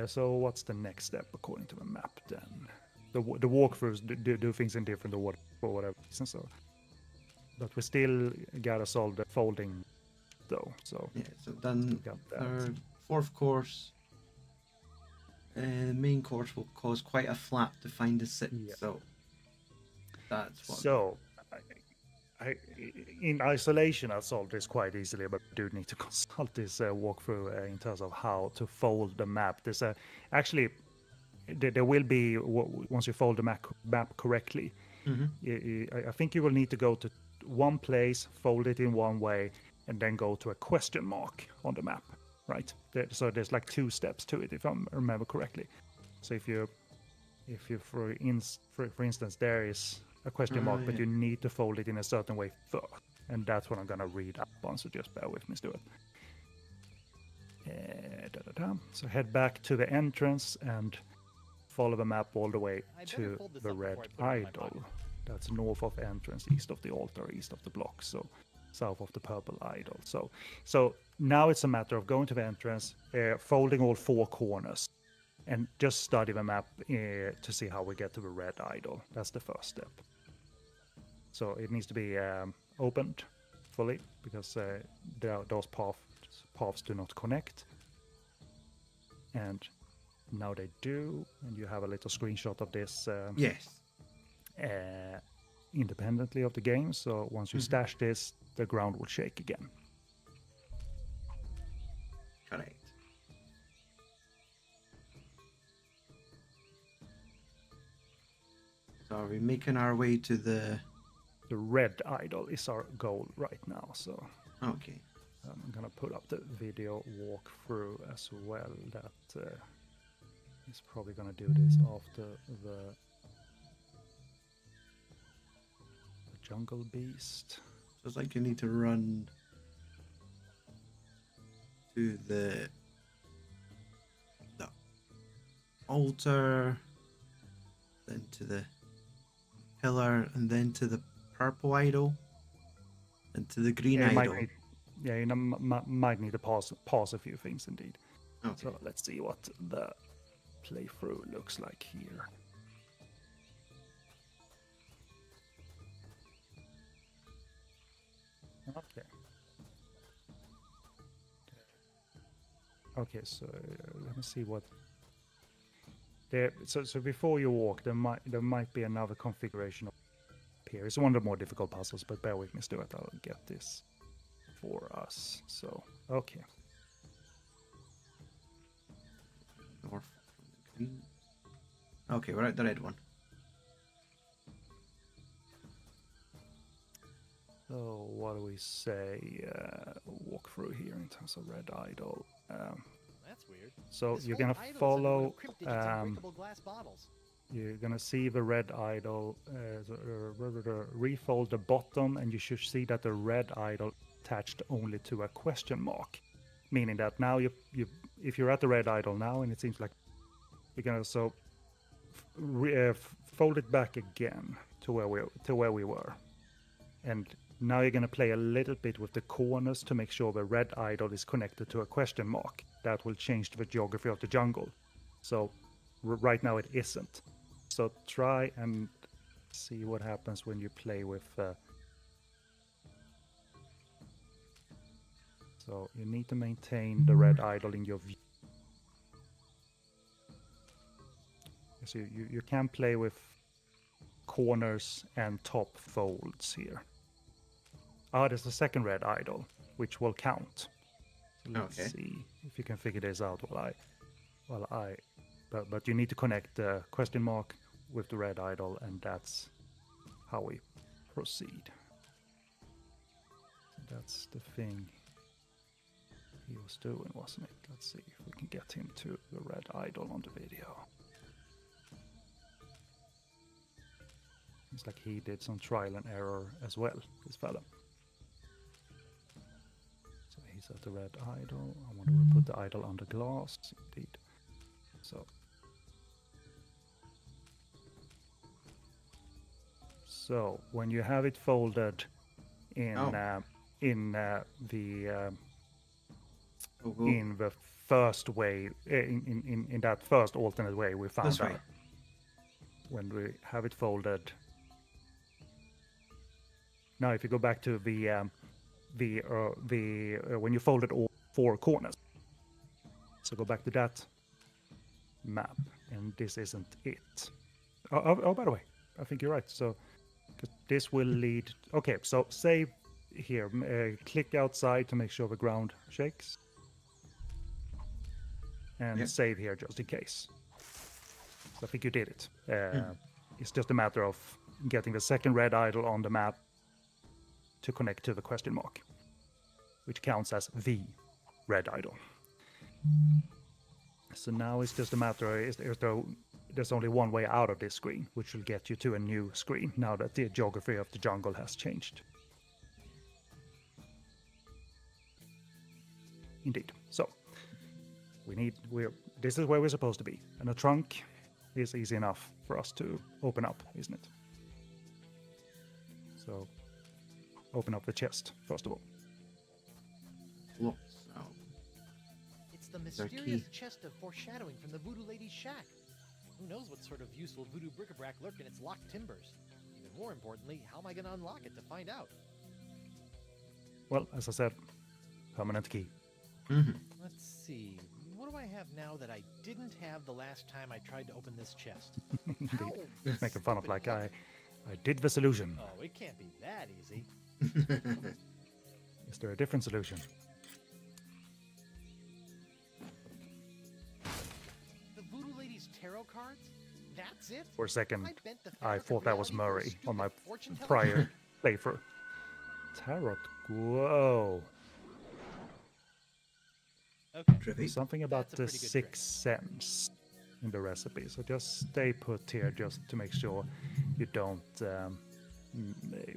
So what's the next step according to the map then? The walkthroughs do things in different order for whatever reason. So, but we still gotta solve the folding though. So Yeah. So then got that. third, fourth course. The main course will cause quite a flap to find the sixth. Yeah. So that's what. So, in isolation, I solved this quite easily, but I do need to consult this walkthrough in terms of how to fold the map. There's actually there will be once you fold the map correctly. Mm-hmm. I think you will need to go to one place, fold it in one way, and then go to a question mark on the map, right? So there's like 2 steps to it, if I remember correctly. So if you for instance, there is a question mark, but you need to fold it in a certain way first, and that's what I'm gonna read up on. So just bear with me, Stuart. So head back to the entrance and follow the map all the way to the red idol. That's north of entrance, east of the altar, east of the block, so south of the purple idol. So now it's a matter of going to the entrance, folding all 4 corners, and just study the map to see how we get to the red idol. That's the first step. So it needs to be opened fully, because those paths do not connect. And now they do, and you have a little screenshot of this. Yes. Independently of the game. So once you stash this, the ground will shake again. Correct. So are we making our way to the red idol is our goal right now. So okay. I'm gonna put up the video walkthrough as well. That is probably gonna do this after the jungle beast. So it's like you need to run to the altar, then to the pillar, and then to the purple idol, and to the green idol. You might need to pause a few things indeed. Okay. So let's see what the playthrough looks like here. Okay, so let me see what there. So before you walk, there might be another configuration here. It's one of the more difficult puzzles, but bear with me, Stuart. I'll get this for us. So okay. North from the green. Okay, we're at the red one. So what do we say? Walk through here in terms of red idol. That's weird. So This you're whole gonna idol is follow. encrypted into unbreakable glass bottles. You're gonna see the red idol. Refold the bottom, and you should see that the red idol attached only to a question mark, meaning that now if you're at the red idol now, and it seems like you're gonna fold it back again to where we were, and now you're going to play a little bit with the corners to make sure the red idol is connected to a question mark. That will change the geography of the jungle. So right now it isn't. So try and see what happens when you play with... So you need to maintain the red idol in your view. So you can play with corners and top folds here. There's the second red idol, which will count. So let's see if you can figure this out but you need to connect the question mark with the red idol, and that's how we proceed. That's the thing he was doing, wasn't it? Let's see if we can get him to the red idol on the video. It's like he did some trial and error as well, this fella. So he's at the red idol. I want to put the idol under glass, indeed. So when you have it folded in the first way, in that first alternate way we found out. When we have it folded. Now, if you go back to when you folded all 4 corners, so go back to that map, and this isn't it. Oh, by the way, I think you're right. So this will lead. Okay, so save here. Click outside to make sure the ground shakes, and save here just in case. So I think you did it. It's just a matter of getting the second red idol on the map to connect to the question mark. which counts as the red idol. So now it's just a matter there's only one way out of this screen, which will get you to a new screen now that the geography of the jungle has changed. Indeed. So this is where we're supposed to be, and a trunk is easy enough for us to open up, isn't it? So open up the chest first of all. Look, so It's the Their mysterious key. chest of foreshadowing from the Voodoo Lady's shack. Who knows what sort of useful voodoo bric-a-brac lurk in its locked timbers? Even more importantly, how am I going to unlock it to find out? Well, as I said, permanent key. Let's see. What do I have now that I didn't have the last time I tried to open this chest? Indeed. Ow! Making fun of Stupid like hook. I did the solution. Oh, it can't be that easy. Is there a different solution? The Voodoo Lady's tarot cards? That's it? For a second, I bent the I fabric of thought that was reality for Murray on my stupid fortune-telling prior playthrough. Tarot. Whoa. Okay. Trippy. Something about That's a the pretty good sixth sense in the recipe. So just stay put here just to make sure you don't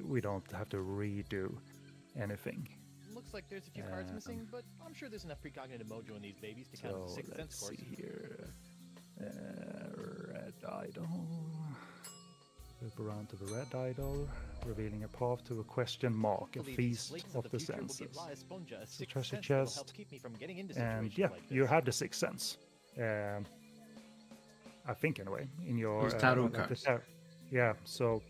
we don't have to redo anything. Looks like there's a few cards missing, but I'm sure there's enough precognitive mojo in these babies to count So as a sixth sense let's course. see here. Red idol. Loop around to the red idol, revealing a path to a question mark, a Hopefully these feast flakes of the future will senses. give La Esponja a It's a sixth treasure sense that'll chest, help keep me from getting into and situations yeah, like you this. have the sixth sense. I think anyway, in your Those tarot like the cards. yeah. So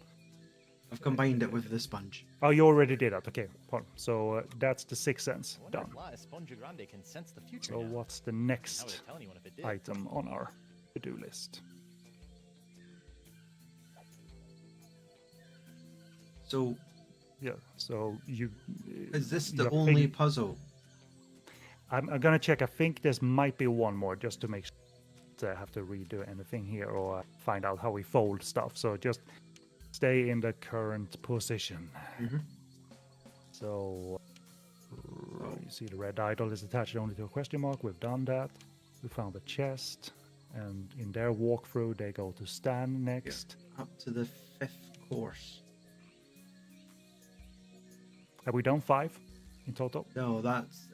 I've combined it with the sponge. oh, you already did that. Okay, pardon. So that's the sixth sense I wonder done. if La Esponja Grande can sense the future So now. what's the How would next it tell anyone if it did? item on our to-do list? So Yeah. So you is this you the have only figured- puzzle? I'm gonna check. I think there might be one more just to make sure that I have to redo anything here or find out how we fold stuff. So just stay in the current position. So you see the red idol is attached only to a question mark. We've done that. We found the chest, and in their walkthrough they go to Stan next. Up to the 5th course. Have we done 5 in total? No,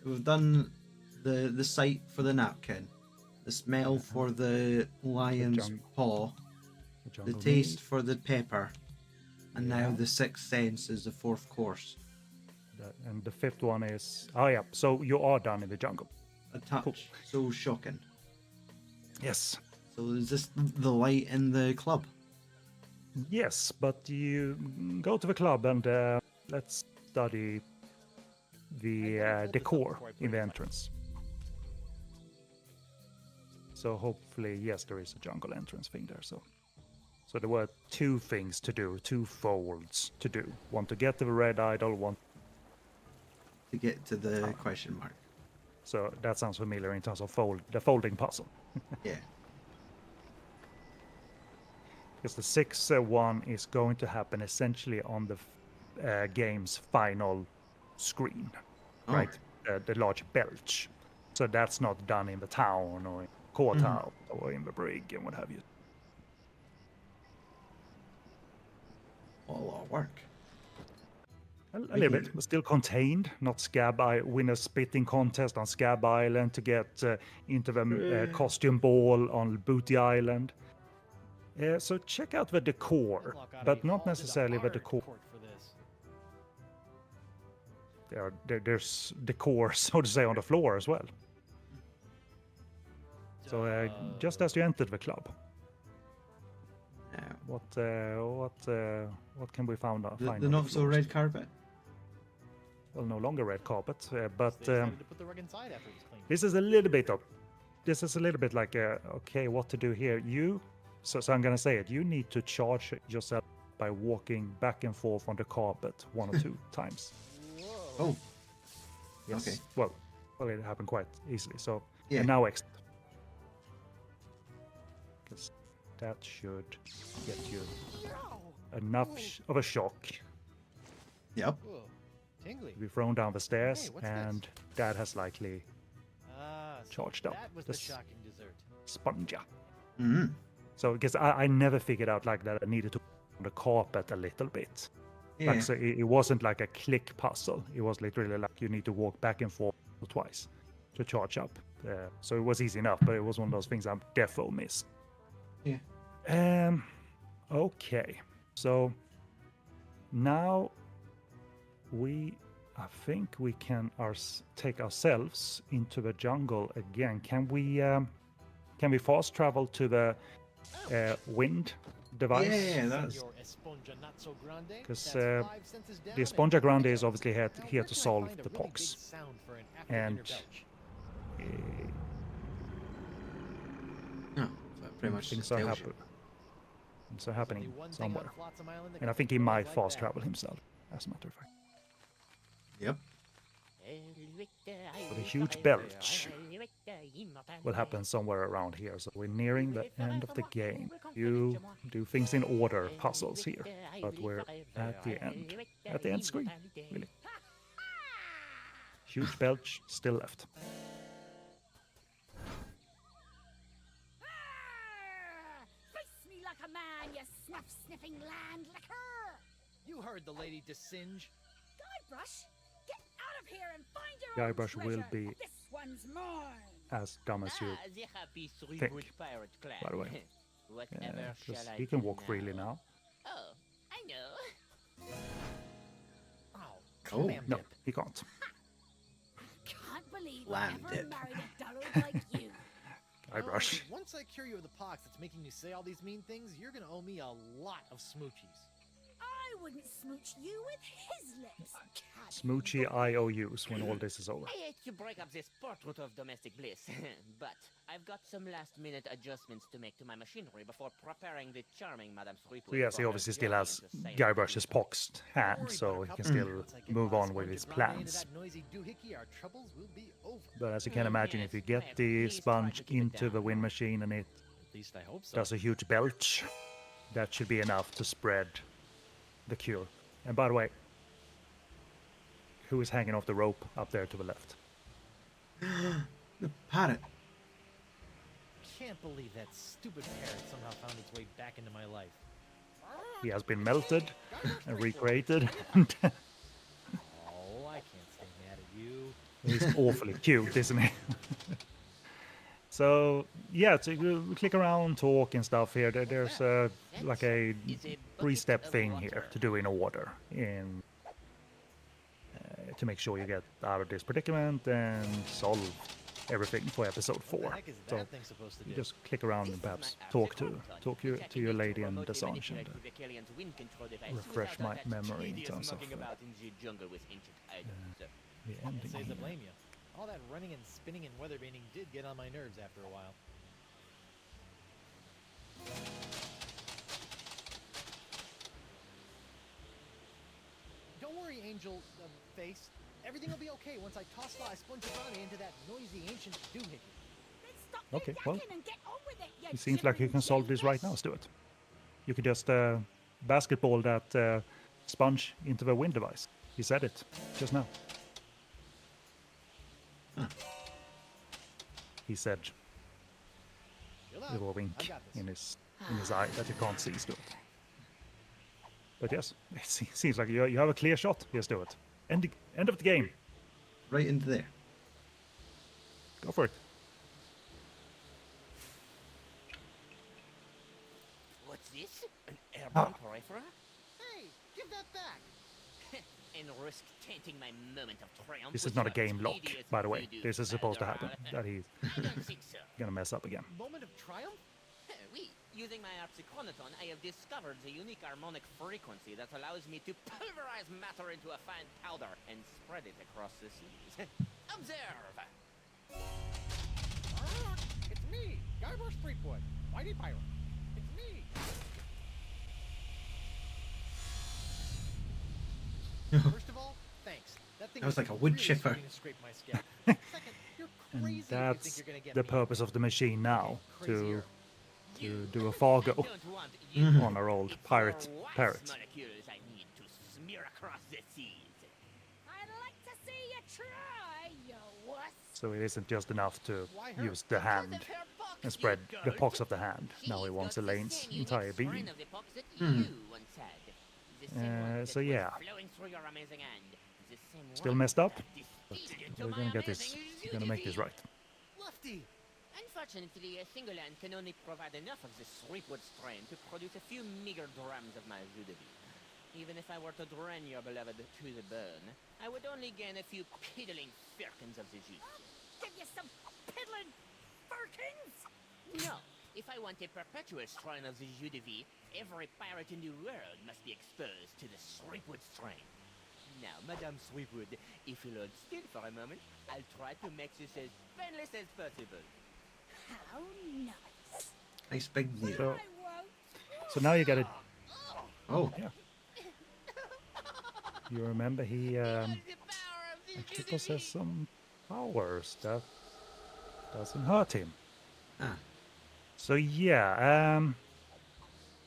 we've done the sight for the napkin, the smell for the lion's paw, the jungle taste meat. for the pepper, and now Yeah. the 6th sense is the 4th course. And the 5th one is yeah. So you are done in the jungle. A touch so shocking. Yes. So is this the light in the club? Yes, but you go to the club and let's study the decor in the entrance. So hopefully, yes, there is a jungle entrance thing there. So there were 2 things to do, 2 folds to do. One to get to the red idol, one To get to the question mark. So that sounds familiar in terms of the folding puzzle. Yeah. Because the 6th one is going to happen essentially on the game's final screen, Oh. right? The large belch. So that's not done in the town or in the courthouse or in the brig and what have you. A lot of work. A little bit, but still contained, not Scab win a spitting contest on Scab Island to get into the costume ball on Booty Island. So check out the decor, Hemlock oughta but be not hauled into necessarily the hard decor. court for this. There's decor, so to say, on the floor as well. So just as you entered the club, what can we find out? The not so red carpet. Well, no longer red carpet, but They decided to put the rug inside after it was cleaned. this is a little bit like okay, what to do here. So I'm gonna say it. You need to charge yourself by walking back and forth on the carpet 1 or 2 times. Oh. Yes. Okay. Well, it happened quite easily. So Yeah. and now exit, because that should get you enough of a shock. Yep. Tingly. to be thrown down the stairs, Hey, what's and that has likely Ah, so charged up that was the the shocking dessert. sponge. Mm. So because I never figured out like that I needed to on the carpet a little bit. Yeah. Like so it wasn't like a click puzzle. It was literally like you need to walk back and forth twice to charge up. So it was easy enough, but it was one of those things I defo missed. Yeah. Okay. So now I think we can take ourselves into the jungle again. Can we fast travel to the wind device? Yeah, that's Senor Esponja Not So Grande, Because that's 5 senses down the and Esponja Grande nothing is else. obviously here Now, to where can I solve find a the really big pox. sound for an And after-dinner belch? no, that pretty much things tells are you. Things are There's happening only one thing somewhere. on Flotsam Island that And I can think he throw might like fast that. travel himself, as a matter of fact. Yep. But a huge belch will happen somewhere around here, so we're nearing the end of the game. You do things in order puzzles here, but we're at the end screen, really. Huge belch still left. Face me like a man, you snuff-sniffing land licker! You heard the lady Desinge. Guybrush, get out of here and find your own Guybrush will treasure. be This one's mine. as dumb as you the happy think, Threepwood pirate clan. by the way. Whatever Because shall I he can do walk freely now. Oh, I know. Oh, Oh, clam No, dip. he can't. Can't believe I Lamb ever dip. married a dullard like you. Guybrush. Once I cure you of the pox that's making you say all these mean things, you're gonna owe me a lot of smoochies. I wouldn't smooch you with his lips. Cat. Smoochy IOUs when all this is over. I hate to break up this portrait of domestic bliss, but I've got some last-minute adjustments to make to my machinery before preparing the charming Madame Threepwood. So yes, he for her obviously still journey has into science Guybrush's and poxed hand, so he can still Once I get move La on with Esponja his Grande into plans. that noisy doohickey, our troubles will be over. But as you can imagine, if you get the sponge into the wind machine and it At least I hope so. does a huge belch, that should be enough to spread the cure. And by the way, who is hanging off the rope up there to the left? The parrot. Can't believe that stupid parrot somehow found its way back into my life. He has been melted and recreated. Oh, I can't stay mad at you. He's awfully cute, isn't he? So yeah, so you click around, talk and stuff here. There's like a 3-step thing here to do in order, in to make sure you get out of this predicament and solve everything for episode What the 4. heck is So that thing supposed to you do? just click around and perhaps talk to your lady and Desange and refresh my memory in terms of the ending Can't say to here. blame you. All that running and spinning and weatherbending did get on my nerves after a while. Don't worry, Angel Face. Everything will be okay once I toss La Esponja Grande into that noisy ancient doohickey. Then stop Okay, your well, yakking and get on with it, you It seems like you can solve this right now, Stuart. You could just basketball that sponge into the wind device. He said it just now. He said Chill with a out. wink I got this. in his eye that you can't see, Stuart. But yes, it seems like you have a clear shot here, Stuart. End of the game. Right into there. Go for it. What's this? An airborne peripheral? Hey, give that back. And risk tainting my moment of triumph. This with is not a your game lock, tedious by the way. voodoo This is supposed to happen. flatterer. That he's I don't think so. gonna mess up again. Moment of triumph? Oui, using my harpsichronoton, I have discovered the unique harmonic frequency that allows me to pulverize matter into a fine powder and spread it across the seas. Observe! It's me, Guybrush Threepwood, Mighty Pirate. It's me. First of all, thanks. That thing That was like a wood really chipper. starting to scrape my scalp. Second, you're And crazy if you think that's you're gonna get the me. purpose of the machine now, Crazier. to do a Fargo I don't want you. on our old It's pirate your wax parrot. molecules I need to smear across the seas. I So it isn't just enough to Why her? use the hand and spread the pox of the hand. Now he wants Elaine's entire being. So yeah, still messed up, but we're gonna get this. We're gonna make this right. Lefty! Unfortunately, a single hand can only provide enough of this Threepwood strain to produce a few meager drams of my jus de vie. Even if I were to drain your beloved to the bone, I would only gain a few piddling firkins of the juice. Give you some piddling firkins? No, if I want a perpetual strain of the jus de vie, every pirate in the world must be exposed to the Threepwood strain. Now, Madame Threepwood, if you'll hold still for a moment, I'll try to make this as painless as possible. How nice. Nice big deal. So, so now you got it. Oh. Yeah. You remember he actually possesses some powers that doesn't hurt him. Ah. So yeah,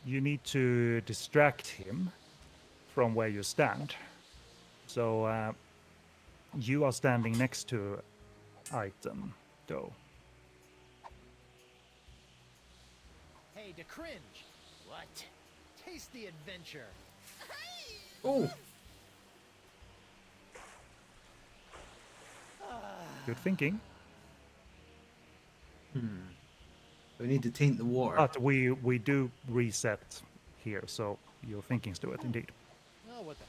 you need to distract him from where you stand. So you are standing next to item, though. Hey, to cringe! What? Taste the adventure! Oh. Good thinking. We need to taint the water. But we do reset here, so your thinking's do it indeed. Oh, what the?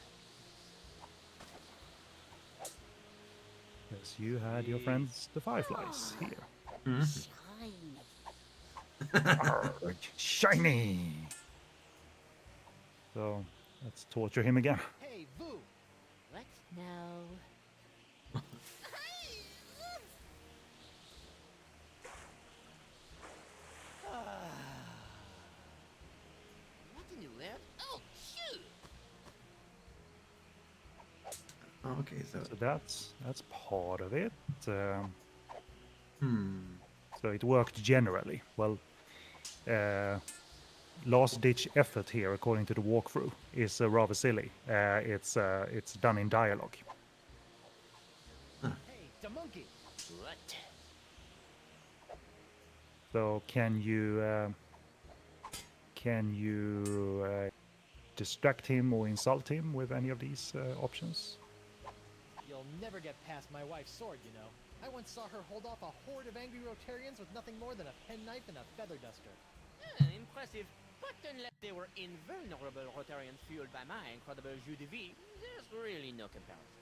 Yes, you had your friends, the fireflies, here. Arrgh, shiny! So, let's torture him again. Hey, Vu! What? No. What in the world? Oh, shoot! Okay, so So that's part of it. So it worked generally. Well, last ditch effort here, according to the walkthrough, is rather silly. It's done in dialogue. Hey, the monkey! What? So can you distract him or insult him with any of these options? You'll never get past my wife's sword, you know. I once saw her hold off a horde of angry Rotarians with nothing more than a penknife and a feather duster. Impressive. But unless they were invulnerable Rotarians fueled by my incredible jus de vie, there's really no comparison.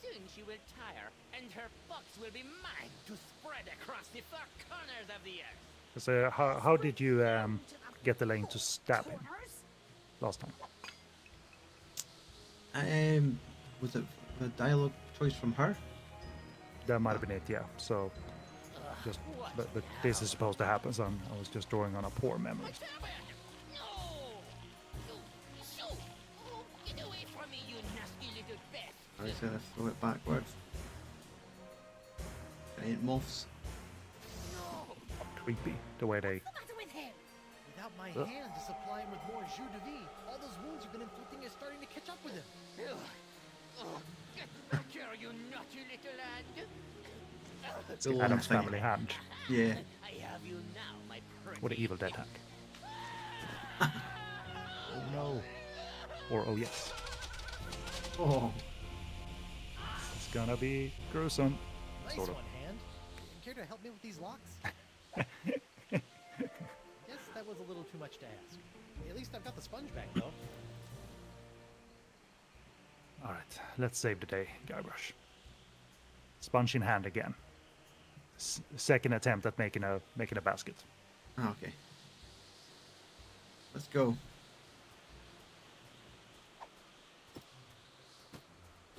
Soon she will tire, and her box will be mine to spread across the four corners of the earth. So how did you get Elaine to stab him last time? Was it a dialogue choice from her? That might have been it, yeah. So, just but this is supposed to happen. So I was just drawing on a poor memory. No! Oh, get away from me, you nasty little pest! I was gonna throw it backwards. Giant moths. Creepy the way they. What's the matter with him? Without my hand to supply him with more jus de vie, all those wounds you've been inflicting are starting to catch up with him. Oh, get back here, you naughty little hand! It's a long Adam's thing. family hand. Yeah. I have you now, my pretty. What an evil dead hand. Oh no. Or oh yes. Oh. It's gonna be gruesome. Nice Sort of. one, hand. Care to help me with these locks? Guess that was a little too much to ask. At least I've got the sponge back, though. Alright, let's save the day, Guybrush. Sponge in hand again. Second attempt at making a basket. Okay. Let's go.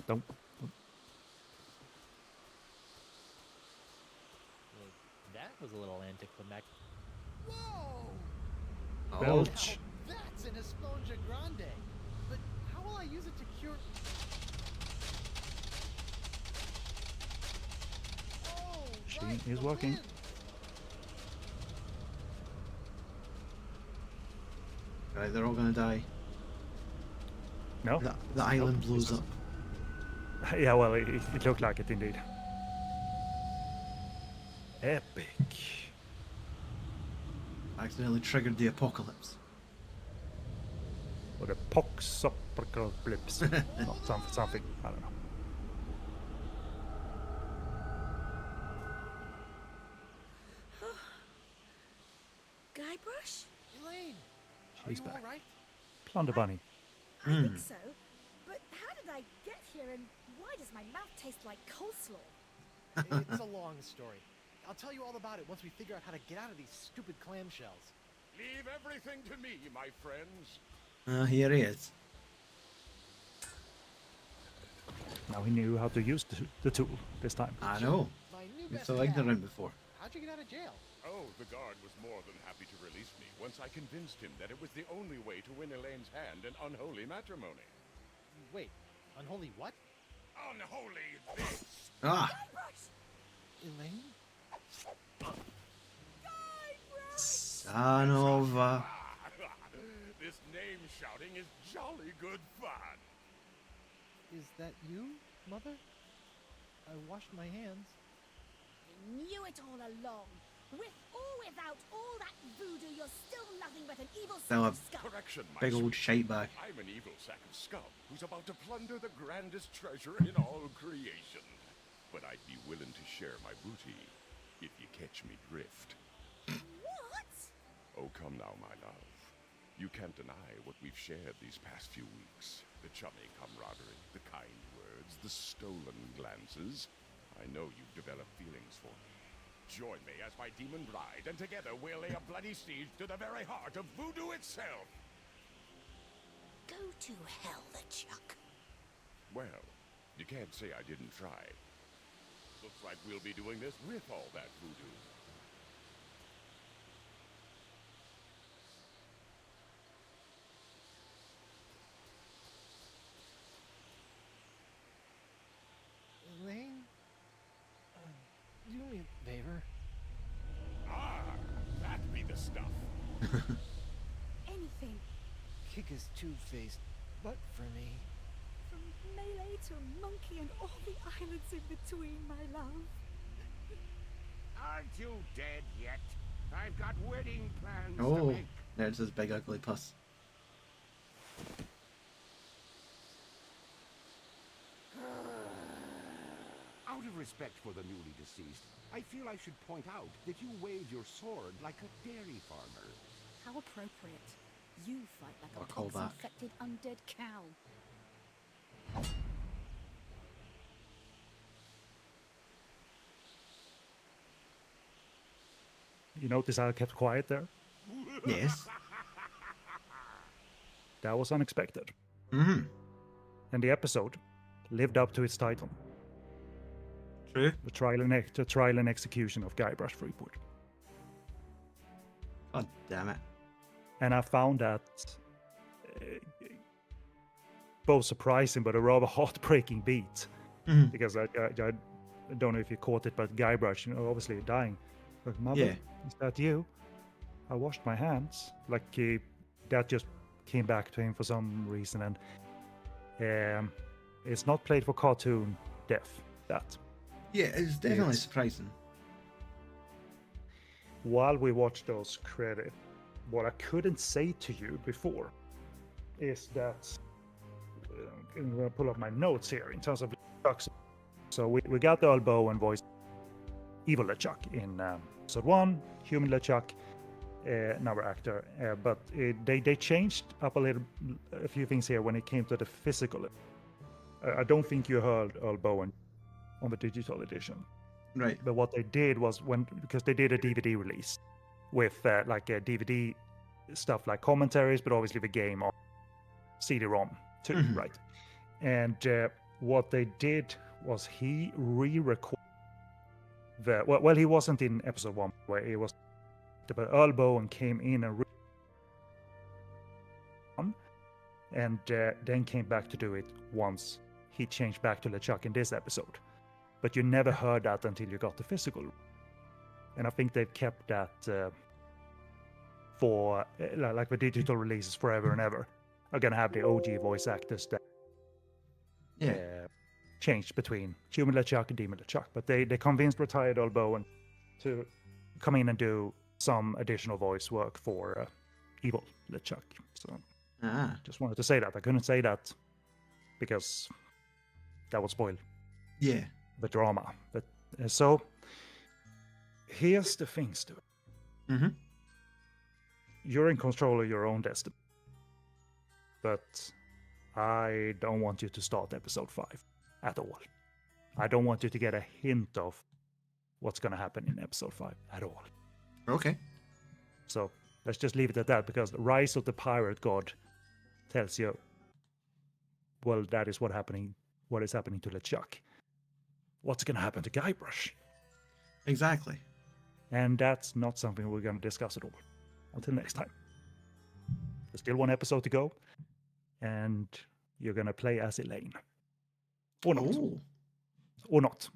Don't. Well, that was a little anticlimactic. Whoa! Oh. Belch. Now that's an Esponja Grande! But how will I use it to cure... Oh, She right, is the working. wind. Right, they're all gonna die. No? The island Nope, blows this up. is- Yeah, well, it looked like it indeed. Epic. Accidentally triggered the apocalypse. Or the pox-apocalypse. something. I don't know. Guybrush? Elaine, She's are you back. all right? Plunder Bunny. I think so. But how did I get here and why does my mouth taste like coleslaw? It's a long story. I'll tell you all about it once we figure out how to get out of these stupid clamshells. Leave everything to me, my friends. Here he is. Now he knew how to use the tool this time. I know. My new You're best so pal. ignorant before. How'd you get out of jail? Oh, the guard was more than happy to release me once I convinced him that it was the only way to win Elaine's hand in unholy matrimony. Wait, unholy what? Unholy this! Ah! Elaine? Son of a... This name shouting is jolly good fun. Is that you, Mother? I washed my hands. I knew it all along. With or without all that voodoo, you're still nothing but an evil Now sack a of scum. Correction, my big old sweet. shite bag. I'm an evil sack of scum who's about to plunder the grandest treasure in all creation. But I'd be willing to share my booty if you catch me drift. What? Oh, come now, my love. You can't deny what we've shared these past few weeks. The chummy camaraderie, the kind words, the stolen glances. I know you've developed feelings for me. Join me as my demon bride, and together we'll lay a bloody siege to the very heart of voodoo itself. Go to hell, LeChuck. Well, you can't say I didn't try. Looks like we'll be doing this with all that voodoo. Elaine? Do me a favor. Ah, that be the stuff. Anything. Kick his two-faced butt for me. From Melee to Monkey and all the islands in between, my love. Aren't you dead yet? I've got wedding plans to Oh, make. there's his big ugly puss. Out of respect for the newly deceased, I feel I should point out that you wave your sword like a dairy farmer. How appropriate. You fight like Or a call back. pox-infected undead cow. You notice how I kept quiet there? Yes. That was unexpected. Mm-hmm. And the episode lived up to its title. True. The trial and execution of Guybrush Threepwood. God damn it. And I found that both surprising but a rather heartbreaking beat. Mhm. Because I don't know if you caught it, but Guybrush, obviously dying. But Mother, Yeah. is that you? I washed my hands. Like that just came back to him for some reason, and it's not played for cartoon death. That. Yeah, it's definitely Yes. surprising. While we watch those credits, what I couldn't say to you before is that I'm going to pull up my notes here in terms of LeChuck. So we got the Earl Bowen voice, evil LeChuck in episode 1, human LeChuck, another actor, but they changed up a few things here when it came to the physical. I don't think you heard Earl Bowen on the digital edition. Right. But what they did was because they did a DVD release with like a DVD stuff like commentaries, but obviously the game on CD-ROM too, Mhm. right? And what they did was he re-recorded well, he wasn't in episode 1 where he was, but Earl Bowen came in and then came back to do it once he changed back to LeChuck in this episode. But you never heard that until you got the physical. And I think they've kept that for like the digital releases forever and ever. Are gonna have the OG voice actors that Yeah. changed between human LeChuck and demon LeChuck. But they convinced retired Earl Bowen to come in and do some additional voice work for evil LeChuck. So just wanted to say that. I couldn't say that because that would spoil the drama. But so here's the thing, Stu. Mm-hmm. You're in control of your own destiny. But I don't want you to start episode 5 at all. I don't want you to get a hint of what's going to happen in episode 5 at all. Okay. So let's just leave it at that, because the Rise of the Pirate God tells you, well, that is what is happening to LeChuck. What's going to happen to Guybrush? Exactly. And that's not something we're going to discuss at all. Until next time. There's still one episode to go, and you're going to play as Elaine. Or not. Ooh. Or not.